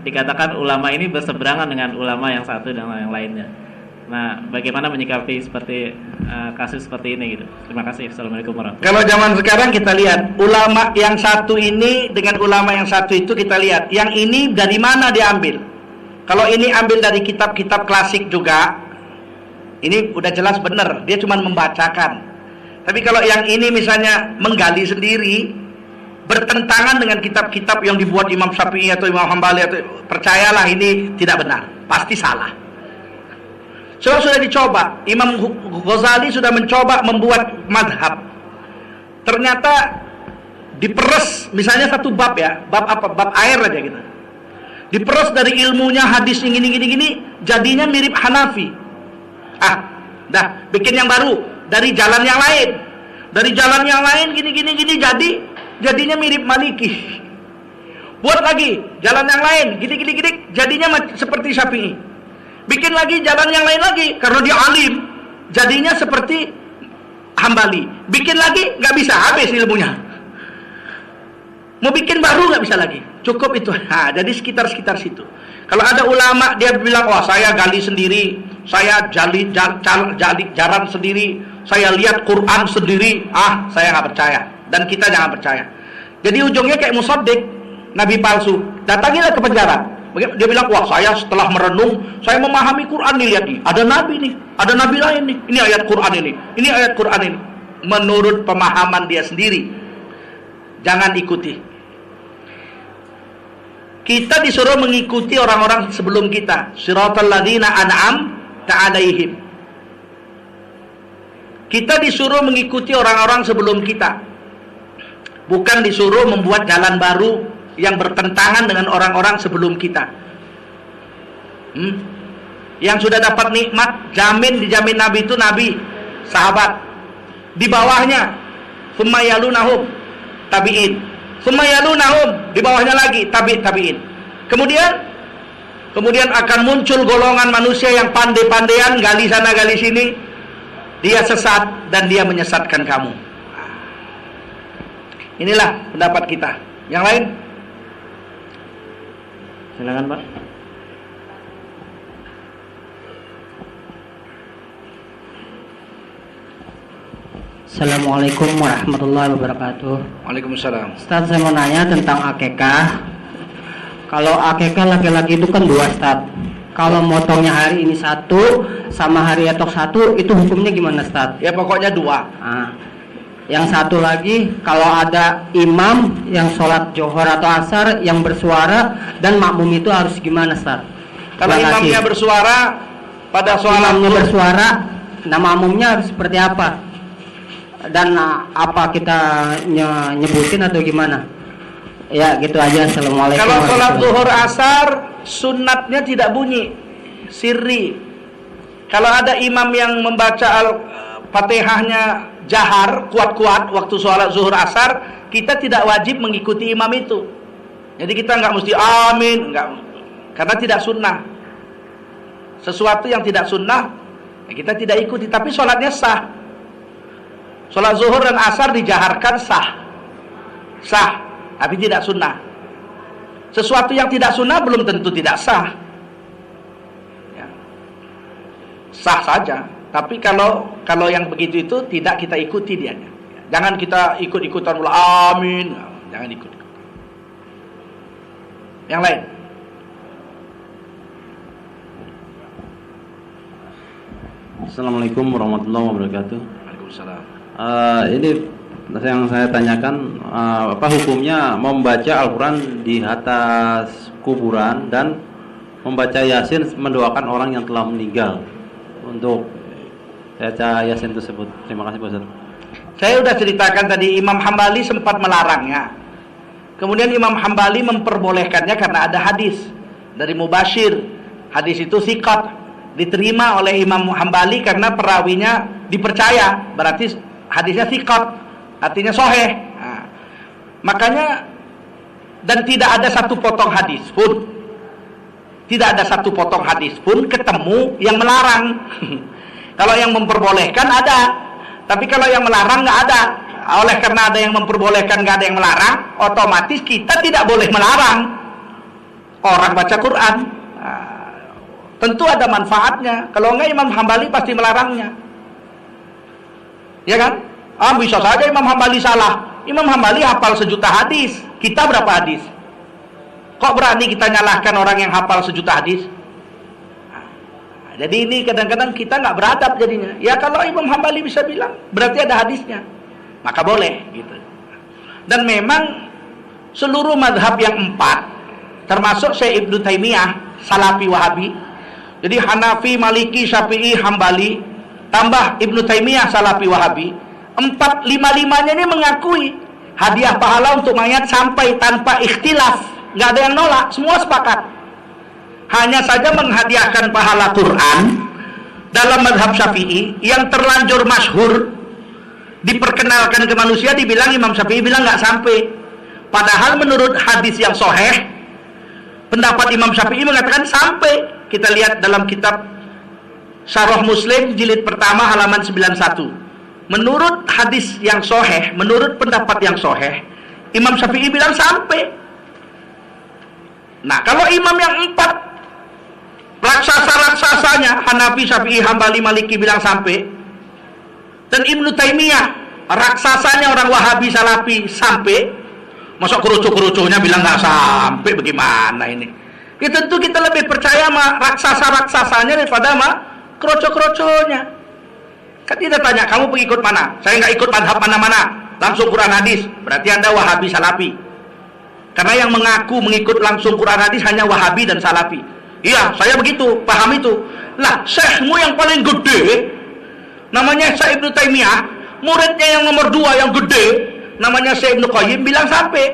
dikatakan ulama ini berseberangan dengan ulama yang satu dan yang lainnya. Nah, bagaimana menyikapi seperti kasus seperti ini gitu? Terima kasih. Assalamualaikum warahmatullahi wabarakatuh. Kalau zaman sekarang kita lihat ulama yang satu ini dengan ulama yang satu itu, kita lihat yang ini dari mana diambil. Kalau ini ambil dari kitab-kitab klasik juga, ini udah jelas benar, dia cuma membacakan. Tapi kalau yang ini misalnya menggali sendiri, bertentangan dengan kitab-kitab yang dibuat Imam Syafi'i atau Imam Hambali, atau percayalah ini tidak benar, pasti salah. Sudah dicoba, Imam Ghazali sudah mencoba membuat madhab. Ternyata diperes, misalnya satu bab ya, bab apa? Bab air aja gitu. Diperes dari ilmunya hadis yang gini, jadinya mirip Hanafi. Dah bikin yang baru dari jalan yang lain. Dari jalan yang lain gini, jadinya mirip Maliki. Buat lagi jalan yang lain, gini, jadinya seperti Syafi'i. Bikin lagi jalan yang lain lagi, karena dia alim, jadinya seperti Hambali. Bikin lagi, nggak bisa, habis ilmunya. Mau bikin baru nggak bisa lagi, cukup itu. Jadi sekitar situ. Kalau ada ulama dia bilang, wah saya gali sendiri, saya jalan sendiri, saya lihat Quran sendiri, saya nggak percaya, dan kita jangan percaya. Jadi ujungnya kayak musaddiq, nabi palsu. Datangilah ke penjara. Dia bilang, wah saya setelah merenung, saya memahami Quran nih, lihat nih, ada nabi nih, ada nabi lain nih, ini ayat Quran ini ayat Quran ini. Menurut pemahaman dia sendiri. Jangan ikuti. Kita disuruh mengikuti orang-orang sebelum kita. Siratal ladzina an'amta 'alaihim. Kita disuruh mengikuti orang-orang sebelum kita. Bukan disuruh membuat jalan baru yang bertentangan dengan orang-orang sebelum kita. Yang sudah dapat nikmat, dijamin Nabi itu Nabi, sahabat. Di bawahnya, tsumma yalunahum, tabi'in. Tsumma yalunahum, di bawahnya lagi, tabi'in. Kemudian akan muncul golongan manusia yang pandai-pandaian, gali sana gali sini. Dia sesat dan dia menyesatkan kamu. Inilah pendapat kita. Yang lain? Silakan, Pak. Assalamualaikum warahmatullahi wabarakatuh. Waalaikumsalam. Ustaz, saya mau nanya tentang akekah. Kalau akekah laki-laki itu kan 2, Ustaz. Kalau motongnya hari ini 1 sama hari esok 1, itu hukumnya gimana, Ustaz? Ya pokoknya 2. Yang satu lagi, kalau ada imam yang sholat johor atau asar yang bersuara dan makmum itu harus gimana, Ustaz? Kalau imamnya bersuara pada sholat, imamnya bersuara, nah makmumnya harus seperti apa? Dan apa kita nyebutin atau gimana? Ya gitu aja. Assalamualaikum. Kalau sholat zuhur asar, sunatnya tidak bunyi, sirri. Kalau ada imam yang membaca Fatihahnya jahar, kuat-kuat waktu sholat zuhur asar, kita tidak wajib mengikuti imam itu. Jadi kita nggak mesti amin, nggak, karena tidak sunnah. Sesuatu yang tidak sunnah, ya kita tidak ikuti. Tapi sholatnya sah. Sholat zuhur dan asar dijaharkan sah, tapi tidak sunnah. Sesuatu yang tidak sunnah belum tentu tidak sah. Ya. Sah saja. Tapi kalau yang begitu itu tidak kita ikuti dia. Jangan kita ikut-ikutan amin, jangan ikut. Yang lain. Assalamualaikum warahmatullahi wabarakatuh. Waalaikumsalam. Ini yang saya tanyakan, apa hukumnya membaca Al-Quran di atas kuburan dan membaca Yasin mendoakan orang yang telah meninggal untuk baca Yasin tersebut. Terima kasih, Pak Ustaz. Saya sudah ceritakan tadi, Imam Hambali sempat melarangnya. Kemudian Imam Hambali memperbolehkannya karena ada hadis dari Mubashir. Hadis itu thiqat, diterima oleh Imam Hambali karena perawinya dipercaya. Berarti hadisnya thiqat, artinya sahih. Nah, makanya, dan tidak ada satu potong hadis pun, ketemu yang melarang. Kalau yang memperbolehkan ada, tapi kalau yang melarang nggak ada. Oleh karena ada yang memperbolehkan, nggak ada yang melarang, otomatis kita tidak boleh melarang orang baca Quran. Nah, tentu ada manfaatnya. Kalau enggak, Imam Hambali pasti melarangnya. Ya kan? Bisa saja Imam Hambali salah. Imam Hambali hafal 1 juta hadis. Kita berapa hadis? Kok berani kita nyalahkan orang yang hafal 1 juta hadis? Jadi ini kadang-kadang kita nggak beradab jadinya. Ya kalau Imam Hambali bisa bilang, berarti ada hadisnya, maka boleh gitu. Dan memang seluruh madhab yang 4, termasuk Syekh Ibnu Taimiyah, Salafi Wahabi. Jadi Hanafi, Maliki, Syafi'i, Hambali, tambah Ibnu Taimiyah, Salafi Wahabi. 4-5-5-nya ini mengakui hadiah pahala untuk mayat sampai tanpa ikhtilaf, nggak ada yang nolak, semua sepakat. Hanya saja menghadiahkan pahala Quran dalam mazhab Syafi'i yang terlanjur masyhur diperkenalkan ke manusia, dibilang Imam Syafi'i bilang nggak sampai. Padahal menurut hadis yang sahih, pendapat Imam Syafi'i mengatakan sampai. Kita lihat dalam kitab Syarah Muslim jilid pertama halaman 91. Menurut hadis yang sahih, menurut pendapat yang sahih, Imam Syafi'i bilang sampai. Nah, kalau imam yang 4 raksasa-raksasanya, Hanafi, Syafi'i, Hambali, Maliki bilang sampai, Dan Ibnu Taimiyah, raksasanya orang Wahabi Salafi, sampai. Masuk kerucu-kerucunya bilang nggak sampai, bagaimana ini? Ya tentu kita lebih percaya sama raksasa-raksasanya daripada sama kerucu-kerucunya. Kan dia tanya, kamu pengikut mana? Saya nggak ikut madhab mana-mana, langsung Quran hadis. Berarti Anda Wahabi Salafi. Karena yang mengaku mengikut langsung Quran hadis hanya Wahabi dan Salafi. Iya, saya begitu, paham itu. Lah, syekhmu yang paling gede, namanya Syekh Ibnu Taimiyah, muridnya yang nomor 2 yang gede, namanya Syekh Ibnu Qayyim, bilang sampai.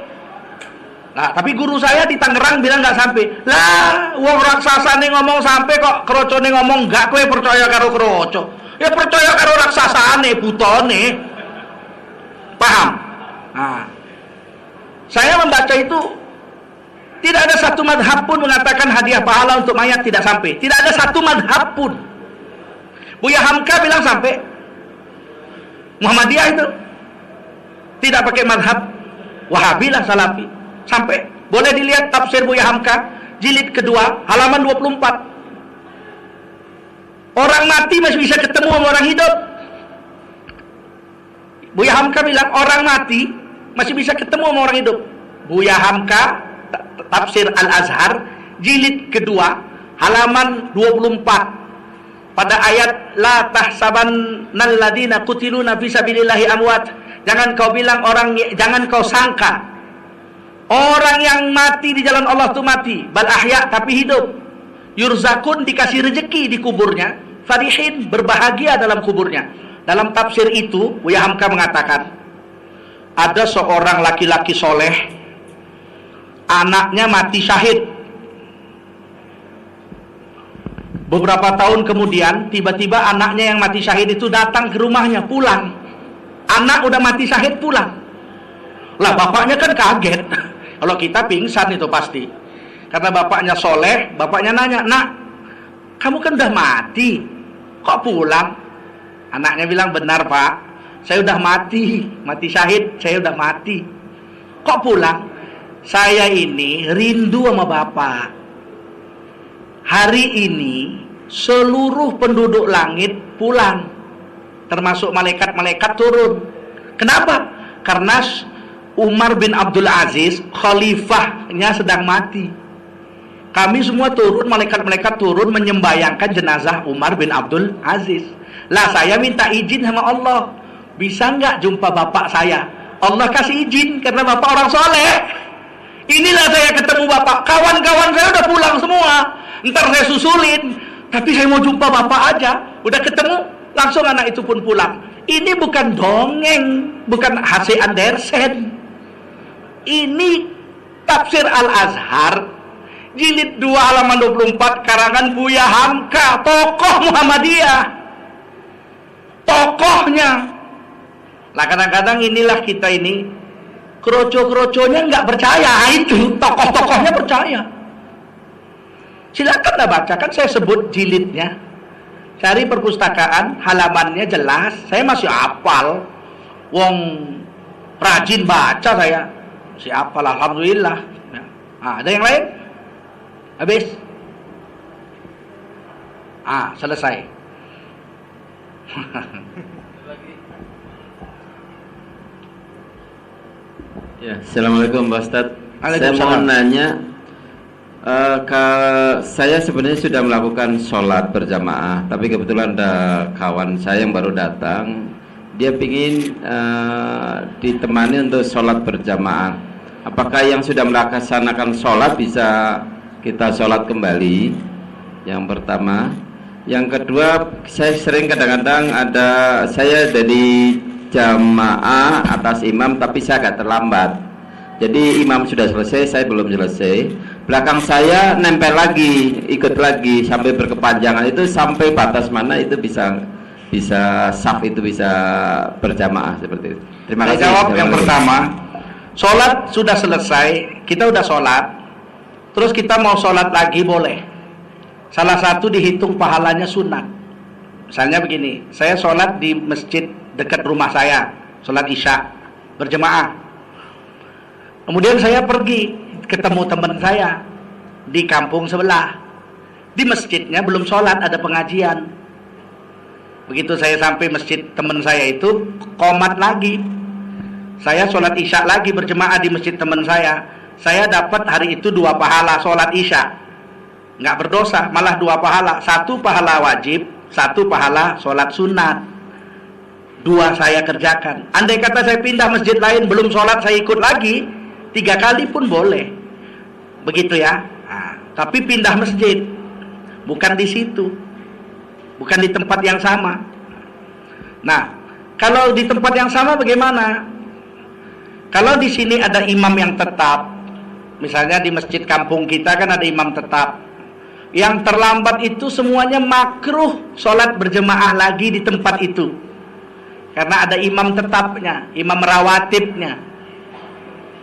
Nah, tapi guru saya di Tangerang bilang nggak sampai. Lah, wong raksasa nih ngomong sampai kok kroco nih ngomong nggak, kowe percaya karo kroco. Ya percaya karo raksasane, butone. Paham? Nah, saya membaca itu tidak ada satu madhab pun mengatakan hadiah pahala untuk mayat tidak sampai. Tidak ada satu madhab pun. Buya Hamka bilang sampai. Muhammadiyah itu tidak pakai madhab, Wahabi lah Salafi, sampai. Boleh dilihat tafsir Buya Hamka jilid kedua halaman 24. Orang mati masih bisa ketemu sama orang hidup. Buya Hamka bilang orang mati masih bisa ketemu sama orang hidup. Buya Hamka tafsir Al-Azhar jilid kedua halaman 24. Pada ayat la tahsabannal ladina qutiluna fi sabilillahi amwat. Jangan kau bilang jangan kau sangka orang yang mati di jalan Allah itu mati, bal ahya, tapi hidup. Yurzakun, dikasih rezeki di kuburnya, farihin, berbahagia dalam kuburnya. Dalam tafsir itu Buya Hamka mengatakan ada seorang laki-laki soleh, anaknya mati syahid. Beberapa tahun kemudian tiba-tiba anaknya yang mati syahid itu datang ke rumahnya, pulang. Anak udah mati syahid pulang. Lah bapaknya kan kaget. Kalau kita pingsan itu pasti. Karena bapaknya soleh, bapaknya nanya, "Nak, kamu kan udah mati, kok pulang?" Anaknya bilang, "Benar Pak, saya udah mati syahid, saya udah mati. Kok pulang? Saya ini rindu sama bapak. Hari ini seluruh penduduk langit pulang, termasuk malaikat-malaikat turun. Kenapa? Karena Umar bin Abdul Aziz, khalifahnya sedang mati. Kami semua turun, malaikat-malaikat turun menyembayangkan jenazah Umar bin Abdul Aziz. Lah saya minta izin sama Allah, bisa nggak jumpa bapak saya? Allah kasih izin karena bapak orang soleh. Inilah saya ketemu bapak. Kawan-kawan saya udah pulang semua. Ntar saya susulin, tapi saya mau jumpa bapak aja. Udah ketemu, langsung anak itu pun pulang. Ini bukan dongeng, bukan H.C. Andersen. Ini tafsir Al-Azhar jilid 2 halaman 24 karangan Buya Hamka, tokoh Muhammadiyah, tokohnya. Lah kadang-kadang inilah kita ini kroco-kroconya nggak percaya, itu tokoh-tokohnya percaya. Silakan lah baca, kan saya sebut jilidnya. Cari perpustakaan, halamannya jelas. Saya masih hafal. Wong rajin baca saya. Si hafal, alhamdulillah. Nah, ada yang lain? Habis? Selesai. Ya, assalamualaikum Pak Ustadz. Saya mau nanya, saya sebenarnya sudah melakukan sholat berjamaah, tapi kebetulan ada kawan saya yang baru datang, dia ingin ditemani untuk sholat berjamaah. Apakah yang sudah melaksanakan sholat bisa kita sholat kembali? Yang pertama. Yang kedua, saya sering kadang-kadang saya dari jamaah atas imam, tapi saya agak terlambat. Jadi imam sudah selesai, saya belum selesai. Belakang saya nempel lagi, ikut lagi sampai berkepanjangan. Itu sampai batas mana itu bisa saf itu bisa berjamaah seperti itu. Terima kasih. Saya jawab yang pertama. Sholat sudah selesai, kita udah sholat, terus kita mau sholat lagi boleh. Salah satu dihitung pahalanya sunat. Misalnya begini, saya sholat di masjid dekat rumah saya, sholat isya berjemaah. Kemudian saya pergi ketemu teman saya di kampung sebelah. Di masjidnya belum sholat, ada pengajian. Begitu saya sampai masjid teman saya itu qomat lagi. Saya sholat isya lagi berjemaah di masjid teman saya. Saya dapat hari itu 2 pahala sholat isya. Nggak berdosa, malah 2 pahala. 1 pahala wajib, 1 pahala sholat sunat. 2 saya kerjakan. Andai kata saya pindah masjid lain, belum sholat saya ikut lagi, 3 kali pun boleh. Begitu ya. Nah, tapi pindah masjid, bukan di situ, bukan di tempat yang sama. Nah, kalau di tempat yang sama bagaimana? Kalau di sini ada imam yang tetap, misalnya di masjid kampung kita kan ada imam tetap. Yang terlambat itu semuanya makruh sholat berjemaah lagi di tempat itu. Karena ada imam tetapnya, imam rawatibnya.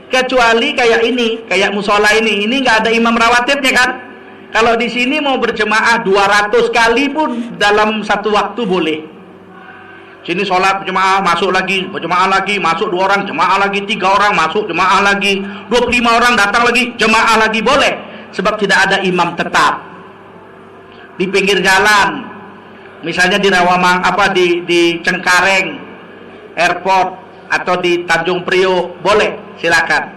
Kecuali kayak ini, kayak musola ini nggak ada imam rawatibnya kan? Kalau di sini mau berjemaah 200 kali pun dalam satu waktu boleh. Sini sholat berjemaah, masuk lagi, berjemaah lagi, masuk 2 orang, jemaah lagi, 3 orang, masuk, jemaah lagi, 25 orang datang lagi, jemaah lagi, boleh. Sebab tidak ada imam tetap. Di pinggir jalan, misalnya di Rawamang, di Cengkareng, airport, atau di Tanjung Priok, boleh, silakan.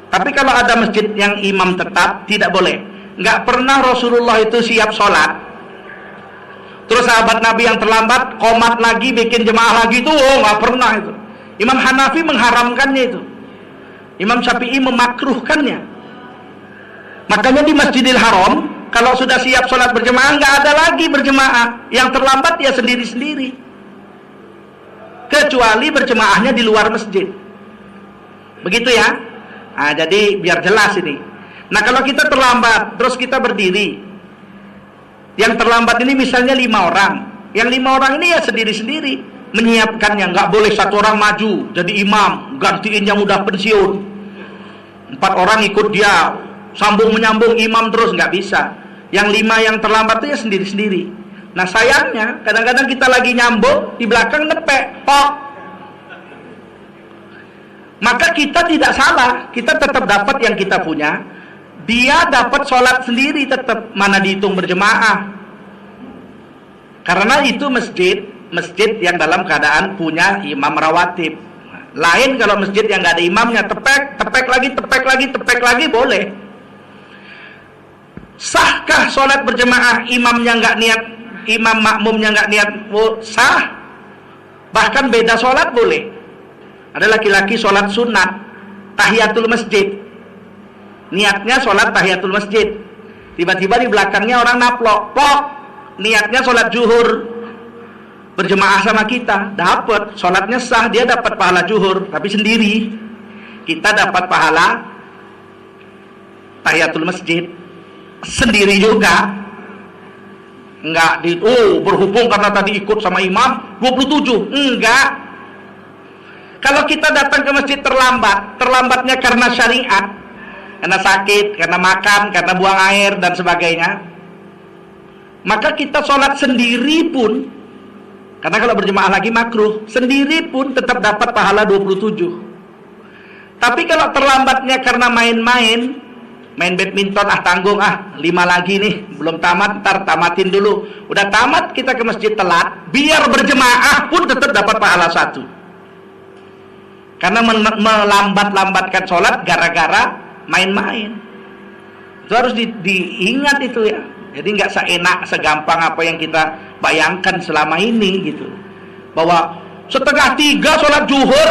Tapi kalau ada masjid yang imam tetap, tidak boleh. Nggak pernah Rasulullah itu siap sholat terus sahabat Nabi yang terlambat qomat lagi bikin jemaah lagi itu, nggak pernah itu. Imam Hanafi mengharamkannya itu, Imam Syafi'i memakruhkannya. Makanya di Masjidil Haram kalau sudah siap sholat berjemaah nggak ada lagi berjemaah, yang terlambat ya sendiri-sendiri, kecuali berjemaahnya di luar masjid. Begitu ya. Nah, jadi biar jelas ini. Nah, kalau kita terlambat terus kita berdiri, yang terlambat ini misalnya 5 orang. Yang 5 orang ini ya sendiri-sendiri menyiapkannya. Nggak boleh 1 orang maju jadi imam, gantiin yang udah pensiun. 4 orang ikut dia, sambung menyambung imam terus, nggak bisa. Yang 5 yang terlambat itu ya sendiri-sendiri. Nah sayangnya kadang-kadang kita lagi nyambung, di belakang nepek, pok. Maka kita tidak salah, kita tetap dapat yang kita punya. Dia dapat sholat sendiri tetap, mana dihitung berjemaah. Karena itu masjid yang dalam keadaan punya imam rawatib. Lain kalau masjid yang nggak ada imamnya, tepek lagi boleh. Sahkah sholat berjemaah imamnya nggak niat, imam makmumnya nggak niat? Sah. Bahkan beda sholat boleh. Ada laki-laki sholat sunat tahiyatul masjid, niatnya sholat tahiyatul masjid, tiba-tiba di belakangnya orang naplok, plok, niatnya sholat zuhur berjemaah sama kita, dapat sholatnya sah, dia dapat pahala zuhur, tapi sendiri. Kita dapat pahala tahiyatul masjid sendiri juga, enggak berhubung karena tadi ikut sama imam 27, enggak. Kalau kita datang ke masjid terlambatnya karena syariat, karena sakit, karena makan, karena buang air dan sebagainya, maka kita sholat sendiri pun, karena kalau berjemaah lagi makruh, sendiri pun tetap dapat pahala 27. Tapi kalau terlambatnya karena main badminton, tanggung 5 lagi nih, belum tamat, ntar tamatin dulu. Udah tamat kita ke masjid telat, biar berjemaah pun tetap dapat pahala 1. Karena melambat-lambatkan sholat gara-gara main-main. Itu harus diingat itu ya. Jadi nggak seenak, segampang apa yang kita bayangkan selama ini gitu. Bahwa 2:30 sholat zuhur,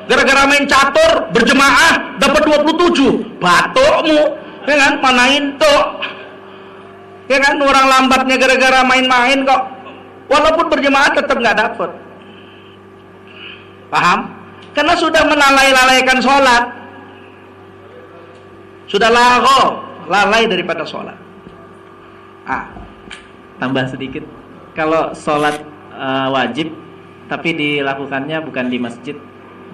gara-gara main catur berjemaah dapat 27. Batukmu, ya kan? Manain tuh, ya kan? Orang lambatnya gara-gara main-main kok, walaupun berjemaah tetap nggak dapat. Paham? Karena sudah melalaikan sholat, sudah lalai daripada sholat. Tambah sedikit, kalau sholat wajib tapi dilakukannya bukan di masjid,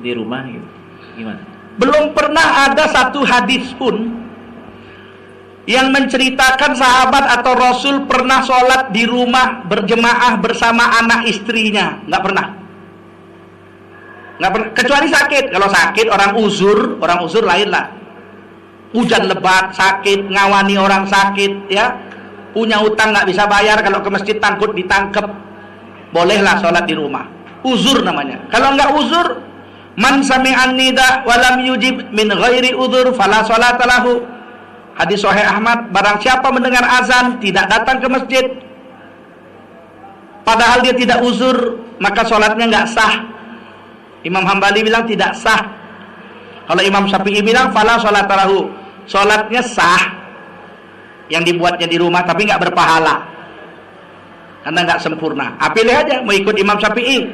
di rumah gitu, gimana? Belum pernah ada satu hadis pun yang menceritakan sahabat atau Rasul pernah sholat di rumah berjemaah bersama anak istrinya. Nggak pernah. Kecuali sakit. Kalau sakit orang uzur lain lah. Hujan lebat, sakit, ngawani orang sakit, ya, punya utang nggak bisa bayar, kalau ke masjid takut ditangkep, bolehlah sholat di rumah. Uzur namanya. Kalau enggak uzur, man sami'an nida wa lam yujib min ghairi uzur fala sholata lahu. Hadis sahih Ahmad, barang siapa mendengar azan tidak datang ke masjid padahal dia tidak uzur, maka sholatnya enggak sah. Imam Hambali bilang tidak sah. Kalau Imam Syafi'i bilang fala sholata lahu, sholatnya sah yang dibuatnya di rumah tapi enggak berpahala karena enggak sempurna. Pilih aja, mau ikut Imam Syafi'i,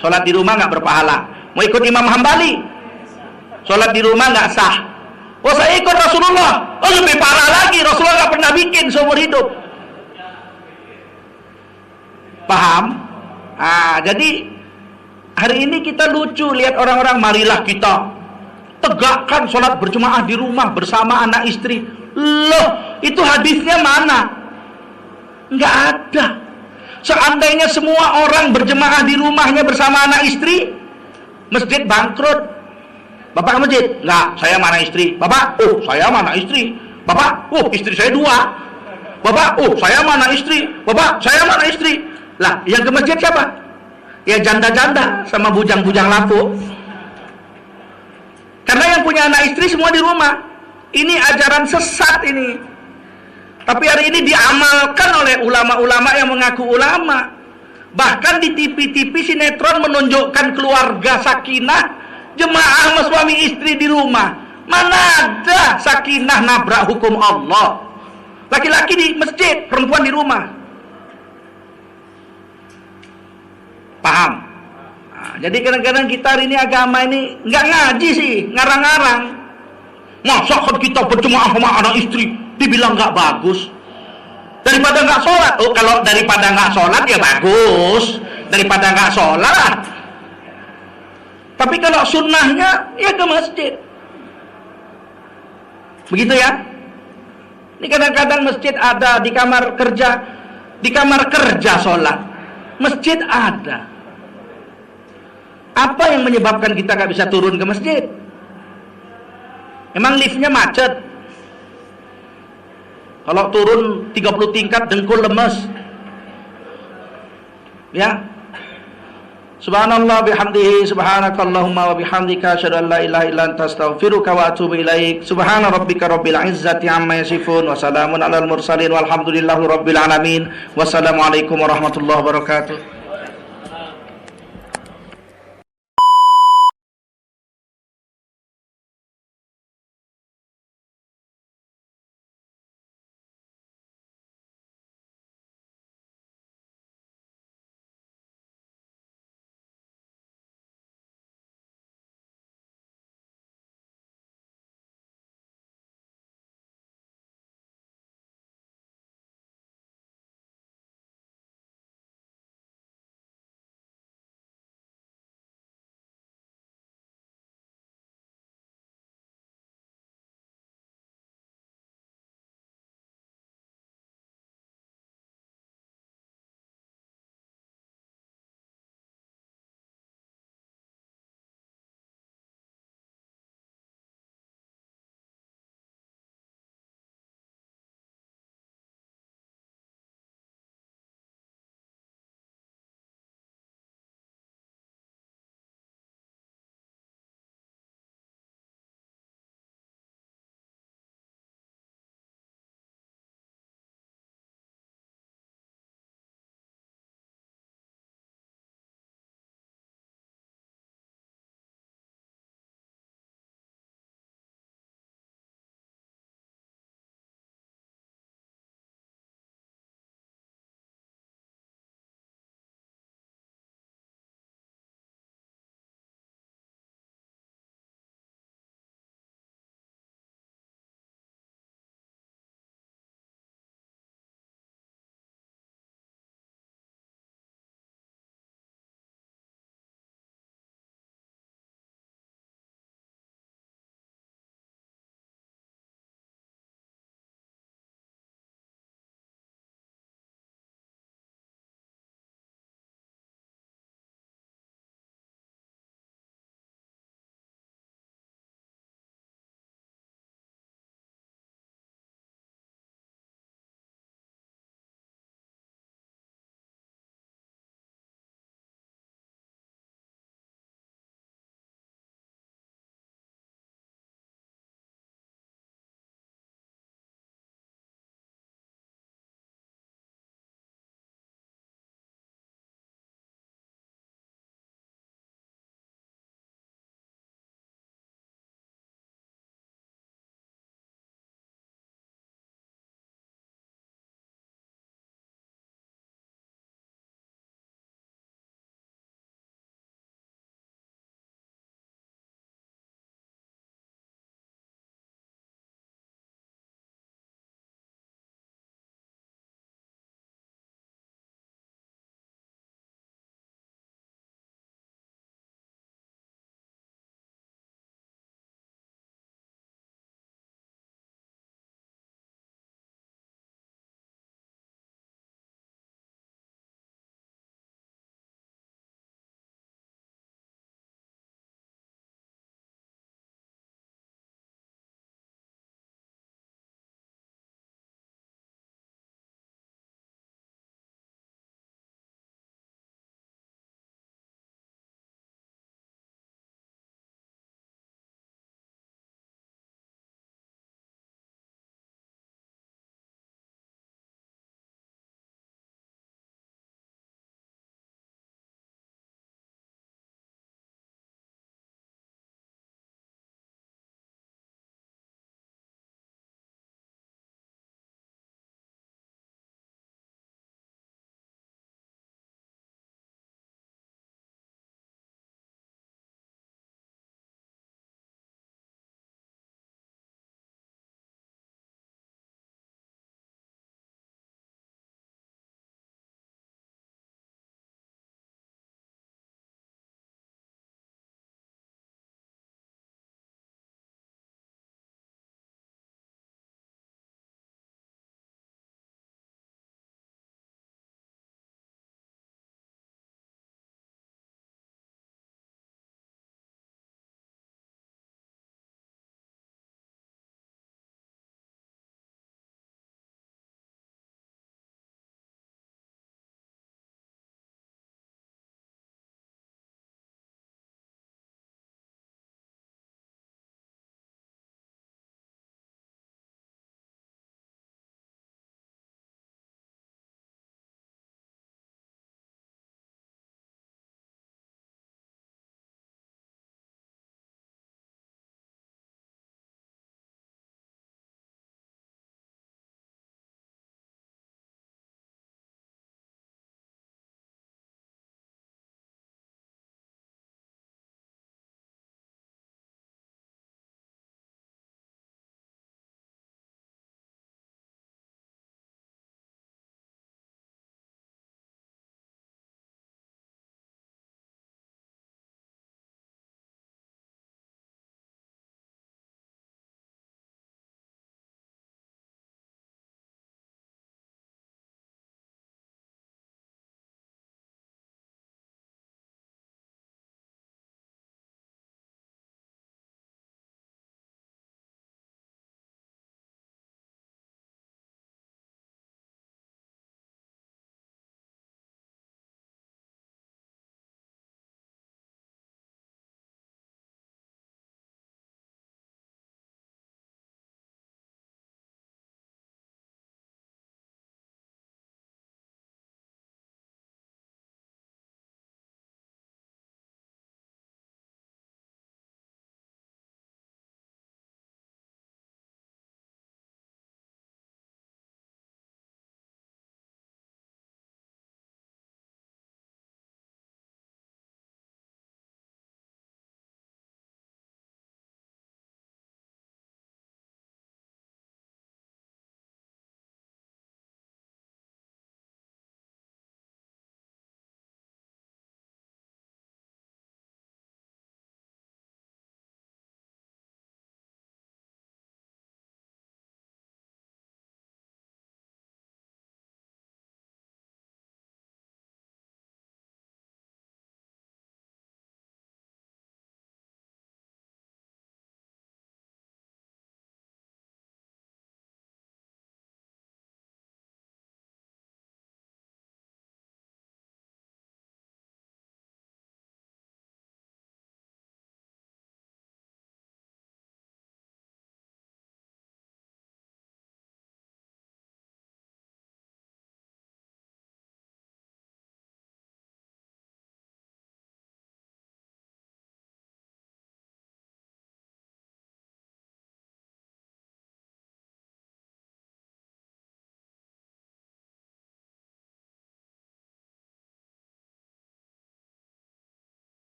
sholat di rumah enggak berpahala. Mau ikut Imam Hambali, sholat di rumah enggak sah. Oh, saya ikut Rasulullah, oh lebih parah lagi, Rasulullah enggak pernah bikin seumur hidup. Paham? Jadi hari ini kita lucu lihat orang-orang, marilah kita tegakkan sholat berjemaah di rumah bersama anak istri. Loh, itu hadisnya mana? Enggak ada. Seandainya semua orang berjemaah di rumahnya bersama anak istri, masjid bangkrut. Bapak ke masjid? Enggak, saya mana istri. Bapak? Oh, saya mana istri. Bapak? Oh, istri saya 2. Bapak? Oh, saya mana istri. Bapak? Saya mana istri. Lah, yang ke masjid siapa? Ya janda-janda sama bujang-bujang lapuk. Karena yang punya anak istri semua di rumah. Ini ajaran sesat ini. Tapi hari ini diamalkan oleh ulama-ulama yang mengaku ulama. Bahkan di TV-TV sinetron menunjukkan keluarga sakinah, jemaah sama suami istri di rumah. Mana ada sakinah nabrak hukum Allah. Laki-laki di masjid, perempuan di rumah. Paham? Jadi kadang-kadang kita hari ini agama ini nggak ngaji sih, ngarang-ngarang. Masa kan kita berjemaah sama anak istri dibilang nggak bagus? Daripada nggak sholat. Oh, kalau daripada nggak sholat ya bagus. Daripada nggak sholat. Tapi kalau sunnahnya ya ke masjid. Begitu ya. Ini kadang-kadang masjid ada di kamar kerja. Di kamar kerja sholat. Masjid ada. Apa yang menyebabkan kita nggak bisa turun ke masjid? Emang liftnya macet? Kalau turun 30 tingkat dengkul lemes. Ya. Subhanallah bihamdihi, subhanakallahumma wa bihamdika, asyhadu an la ilaha illa anta, astaghfiruka wa atubu ilaik. Subhana rabbika rabbil izzati amma yasifun wa salamun alal mursalin walhamdulillahi rabbil alamin. Wassalamualaikum warahmatullahi wabarakatuh.